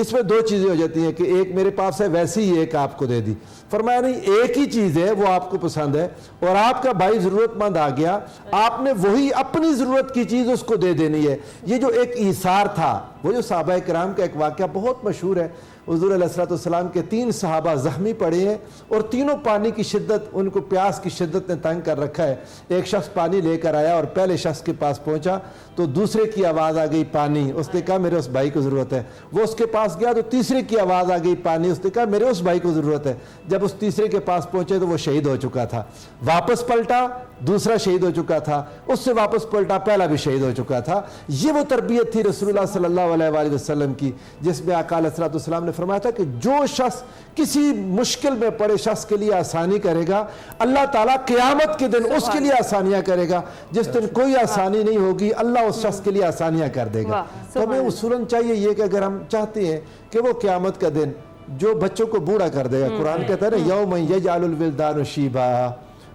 اس میں دو چیزیں ہو جاتی ہیں کہ ایک میرے پاس ہے ویسے ہی ایک آپ کو دے دی. فرمایا نہیں ایک ہی چیز ہے وہ آپ کو پسند ہے اور آپ کا بھائی ضرورت مند آ گیا, آپ نے وہی اپنی ضرورت کی چیز اس کو دے دینی ہے. یہ جو ایک ایثار تھا, وہ جو صحابہ کرام کا ایک واقعہ بہت مشہور ہے. حضور علیہ السلام کے 3 صحابہ زخمی پڑے ہیں اور تینوں پانی کی شدت, ان کو پیاس کی شدت نے تنگ کر رکھا ہے. ایک شخص پانی لے کر آیا اور پہلے شخص کے پاس پہنچا تو دوسرے کی آواز آ گئی پانی. اس نے کہا میرے اس بھائی کو ضرورت ہے. وہ اس کے پاس گیا تو تیسرے کی آواز آ گئی پانی. اس نے کہا میرے اس بھائی کو ضرورت ہے. جب اس تیسرے کے پاس پہنچے تو وہ شہید ہو چکا تھا. واپس پلٹا, دوسرا شہید ہو چکا تھا. اس سے واپس پلٹا, پہلا بھی شہید ہو چکا تھا. یہ وہ تربیت تھی رسول اللہ صلی اللہ علیہ وآلہ وسلم کی, جس میں آقا علیہ السلام نے فرمایا تھا کہ جو شخص کسی مشکل میں پڑے شخص کے لیے آسانی کرے گا, اللہ تعالیٰ قیامت کے دن اس کے لیے آسانیاں کرے گا. جس دن کوئی آسانی نہیں ہوگی, اللہ اس شخص کے لیے آسانیاں کر دے گا. تو ہمیں اصولاً چاہیے یہ کہ اگر ہم چاہتے ہیں کہ وہ قیامت کا دن جو بچوں کو بوڑھا کر دے گا, قرآن کہتا ہے نا یوم یجعل الولدان شیبا,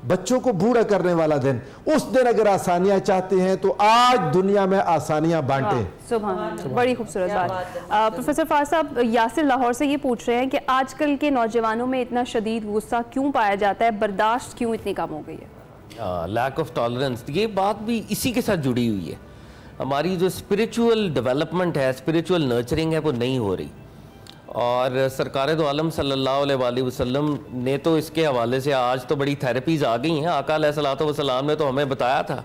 بچوں کو بوڑھا کرنے والا دن, اس دن اگر آسانیاں چاہتے ہیں تو آج دنیا میں آسانیاں بانٹیں. سبحان اللہ, بڑی خوبصورت بات. پروفیسر فاضل صاحب, یاسر لاہور سے یہ پوچھ رہے ہیں کہ آج کل کے نوجوانوں میں اتنا شدید غصہ کیوں پایا جاتا ہے, برداشت کیوں اتنی کم ہو گئی ہے؟ Lack of tolerance. یہ بات بھی اسی کے ساتھ جڑی ہوئی ہے. ہماری جو اسپریچول ڈیولپمنٹ ہے, اسپریچول نرچرنگ ہے, وہ نہیں ہو رہی. اور سرکار دو عالم صلی اللہ علیہ وآلہ وسلم نے تو اس کے حوالے سے آج تو بڑی تھیراپیز آ گئی ہیں. آقا علیہ الصلوۃ والسلام نے تو ہمیں بتایا تھا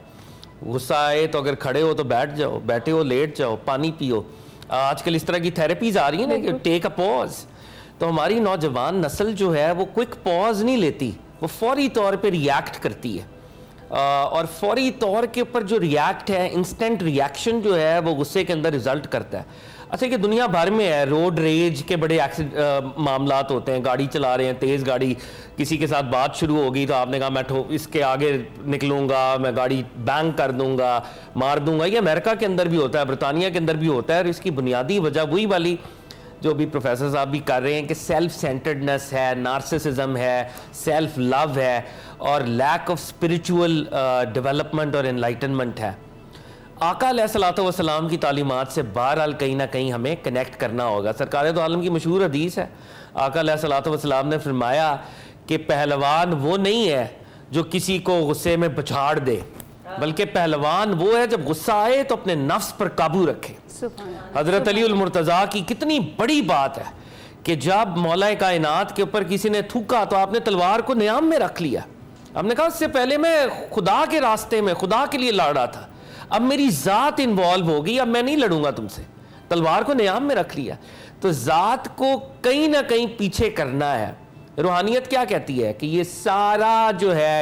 غصہ آئے تو اگر کھڑے ہو تو بیٹھ جاؤ, بیٹھے ہو لیٹ جاؤ, پانی پیو. آج کل اس طرح کی تھیراپیز آ رہی ہیں نا کہ ٹیک اے پاز. تو ہماری نوجوان نسل جو ہے وہ کوئک پاز نہیں لیتی, وہ فوری طور پہ ریاکٹ کرتی ہے. اور فوری طور کے اوپر جو ریاکٹ ہے, انسٹنٹ ریاکشن جو ہے, وہ غصے کے اندر ریزلٹ کرتا ہے. اچھا کہ دنیا بھر میں ہے, روڈ ریج کے بڑے معاملات ہوتے ہیں. گاڑی چلا رہے ہیں, تیز گاڑی, کسی کے ساتھ بات شروع ہو گئی تو آپ نے کہا میں اس کے آگے نکلوں گا, میں گاڑی بینگ کر دوں گا, مار دوں گا. یہ امریکہ کے اندر بھی ہوتا ہے, برطانیہ کے اندر بھی ہوتا ہے. اور اس کی بنیادی وجہ وہی والی جو بھی پروفیسر صاحب بھی کر رہے ہیں کہ سیلف سینٹرڈنس ہے, نارسسزم ہے, سیلف لو ہے, اور لیک آف اسپریچول ڈیولپمنٹ اور انلائٹنمنٹ ہے. آقا علیہ الصلوۃ والسلام کی تعلیمات سے بہرحال کہیں نہ کہیں ہمیں کنیکٹ کرنا ہوگا. سرکار دو عالم کی مشہور حدیث ہے, آقا علیہ الصلوۃ والسلام نے فرمایا کہ پہلوان وہ نہیں ہے جو کسی کو غصے میں پچھاڑ دے, بلکہ پہلوان وہ ہے جب غصہ آئے تو اپنے نفس پر قابو رکھے. حضرت علی المرتضیٰ کی کتنی بڑی بات ہے کہ جب مولا کائنات کے اوپر کسی نے تھوکا تو آپ نے تلوار کو نیام میں رکھ لیا. ہم نے کہا اس سے پہلے میں خدا کے راستے میں خدا کے لیے لڑ رہا تھا, اب میری ذات انوالو ہو گئی, اب میں نہیں لڑوں گا تم سے. تلوار کو نیام میں رکھ لیا. تو ذات کو کہیں نہ کہیں پیچھے کرنا ہے. روحانیت کیا کہتی ہے کہ یہ سارا جو ہے,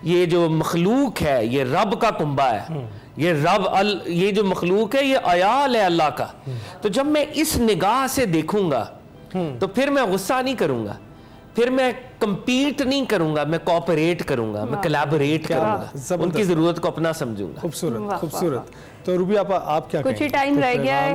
یہ جو مخلوق ہے, یہ رب کا کنبہ ہے. یہ جو مخلوق ہے یہ عیال ہے اللہ کا. تو جب میں اس نگاہ سے دیکھوں گا تو پھر میں غصہ نہیں کروں گا, پھر میں کمپیٹ نہیں کروں گا, میں کوآپریٹ کروں گا, میں کلیبوریٹ کروں گا, ان کی ضرورت کو اپنا سمجھوں گا. خوبصورت. تو روبی آپ کیا کہیں؟ کچھ ہی ٹائم رہ گیا ہے,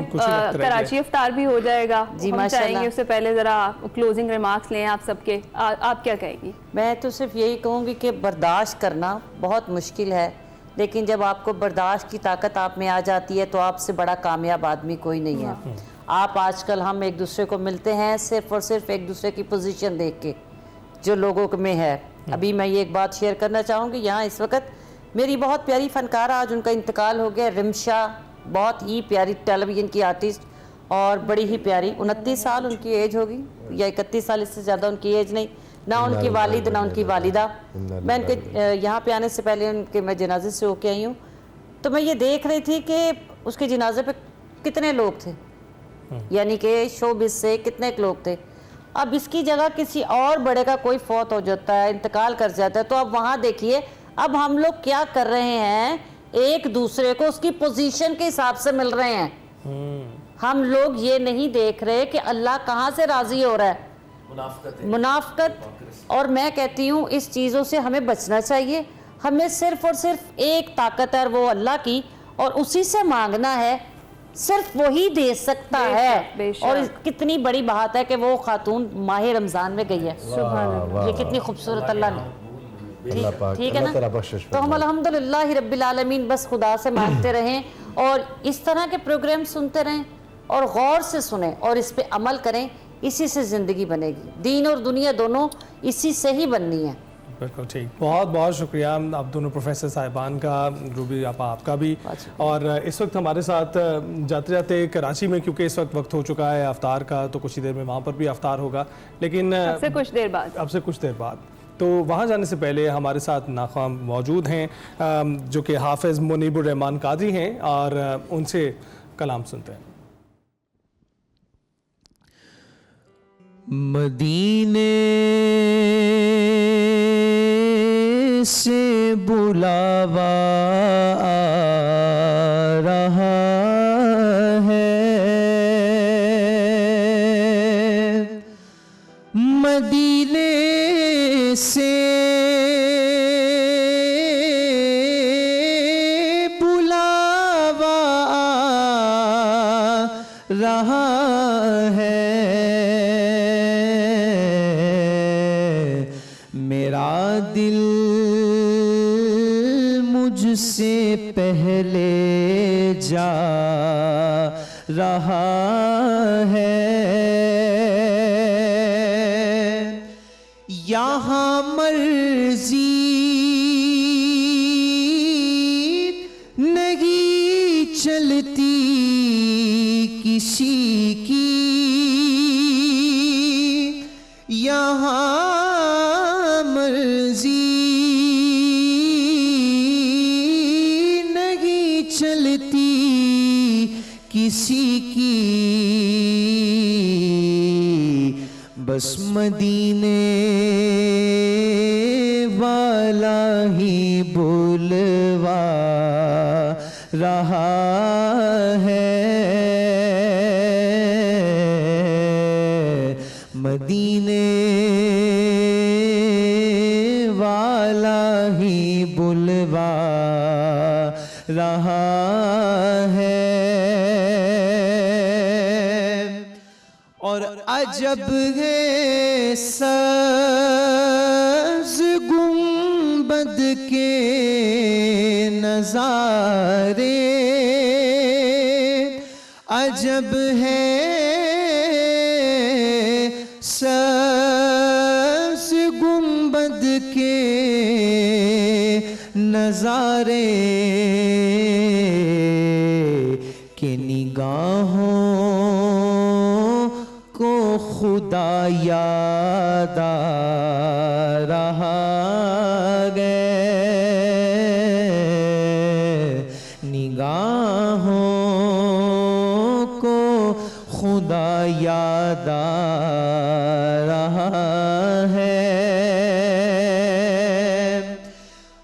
کراچی افطار بھی ہو جائے گا. جی ہم چاہیں گے اس سے پہلے ذرا کلوزنگ ریمارکس لیں آپ سب کے. آپ کیا کہیں گی؟ میں تو صرف یہی کہوں گی کہ برداشت کرنا بہت مشکل ہے, لیکن جب آپ کو برداشت کی طاقت آپ میں آ جاتی ہے تو آپ سے بڑا کامیاب آدمی کوئی نہیں ہے. آپ آج کل ہم ایک دوسرے کو ملتے ہیں صرف اور صرف ایک دوسرے کی پوزیشن دیکھ کے جو لوگوں میں ہے. ابھی میں یہ ایک بات شیئر کرنا چاہوں گی, یہاں اس وقت میری بہت پیاری فنکارہ, آج ان کا انتقال ہو گیا, رمشا, بہت ہی پیاری ٹیلی ویژن کی آرٹسٹ اور بڑی ہی پیاری, 29 سال ان کی ایج ہوگی یا 31 سال, اس سے زیادہ ان کی ایج نہیں. نہ ان کی والد نہ ان کی والدہ. میں ان کے یہاں پہ آنے سے پہلے ان کے میں جنازے سے ہو کے آئی ہوں, تو میں یہ دیکھ رہی تھی کہ اس کے جنازے پہ کتنے لوگ تھے, یعنی کہ شوبز سے کتنے لوگ تھے. اب اس کی جگہ کسی اور بڑے کا کوئی فوت ہو جاتا ہے, انتقال کر جاتا ہے, تو اب وہاں دیکھیے اب ہم لوگ کیا کر رہے ہیں, ایک دوسرے کو اس کی پوزیشن کے حساب سے مل رہے ہیں. ہم لوگ یہ نہیں دیکھ رہے کہ اللہ کہاں سے راضی ہو رہا ہے. منافقت. اور میں کہتی ہوں اس چیزوں سے ہمیں بچنا چاہیے. ہمیں صرف اور صرف ایک طاقت ہے, وہ اللہ کی, اور اسی سے مانگنا ہے, صرف وہی دے سکتا ہے. اور کتنی بڑی بات ہے کہ وہ خاتون ماہ رمضان میں گئی ہے. یہ کتنی خوبصورت اللہ نے, ٹھیک ہے نا. تو ہم الحمدللہ رب العالمین بس خدا سے مانگتے رہیں اور اس طرح کے پروگرام سنتے رہیں. اور غور سے سنیں اور اس پہ عمل کریں, اسی سے زندگی بنے گی. دین اور دنیا دونوں اسی سے ہی بننی ہے. بالکل ٹھیک. بہت بہت شکریہ آپ دونوں پروفیسر صاحبان کا, روبی آپ کا بھی. اور اس وقت ہمارے ساتھ جاتے جاتے کراچی میں, کیونکہ اس وقت ہو چکا ہے افطار کا, تو کچھ ہی دیر میں وہاں پر بھی افطار ہوگا, لیکن اب سے کچھ دیر بعد تو وہاں جانے سے پہلے ہمارے ساتھ ناخواہ موجود ہیں جو کہ حافظ منیب الرحمان قادری ہیں, اور ان سے کلام سنتے ہیں. مدینے سے بلاوا آ رہا ہے, مدینے سے بلاوا آ رہا ہے, میرا دل مجھ سے پہلے جا رہا ہے, یہاں مرضی نہیں چلتی کسی کی, یہاں مرضی نہیں چلتی کسی کی, بس مدینے والا ہی بلوا رہا ہے, مدینے والا ہی بلوا رہا ہے, اور عجب ہے سبز گنبد کے نظارے, عجب ہے سبز گنبد کے نظارے, کہ نگاہوں کو خدا یاد آ رہا ہے, نگاہوں کو خدا یاد آ رہا ہے,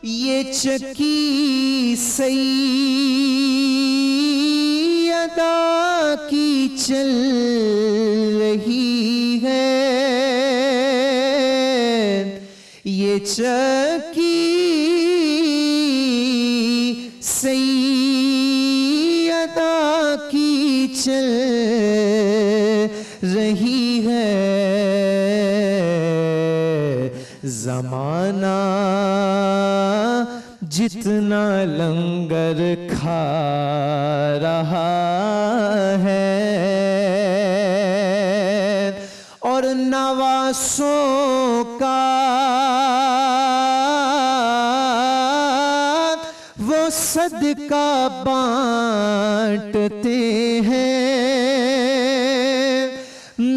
یہ چکی سیدہ کی چل رہی ہے, یہ چکی سیدہ کی چل رہی ہے, زمانہ جتنا لنگر کھا رہا ہے, اور نواسوں کا وہ صدقہ بانٹتے ہیں,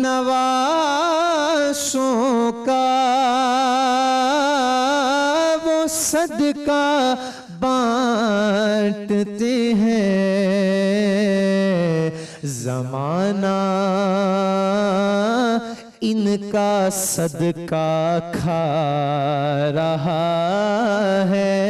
نواسوں کا وہ صدقہ بانٹتے ہیں, زمانہ ان کا صدقہ کھا رہا ہے, صدقہ کھا رہا ہے, اور نواسوں کا وہ صدقہ بانٹتے ہیں, نواسوں کا وہ صدقہ بانٹتے ہیں, زمانہ ان کا صدقہ کھا رہا ہے, اور نواسوں کا وہ صدقہ بانٹتے ہیں, زمانہ ان کا صدقہ کھا رہا ہے,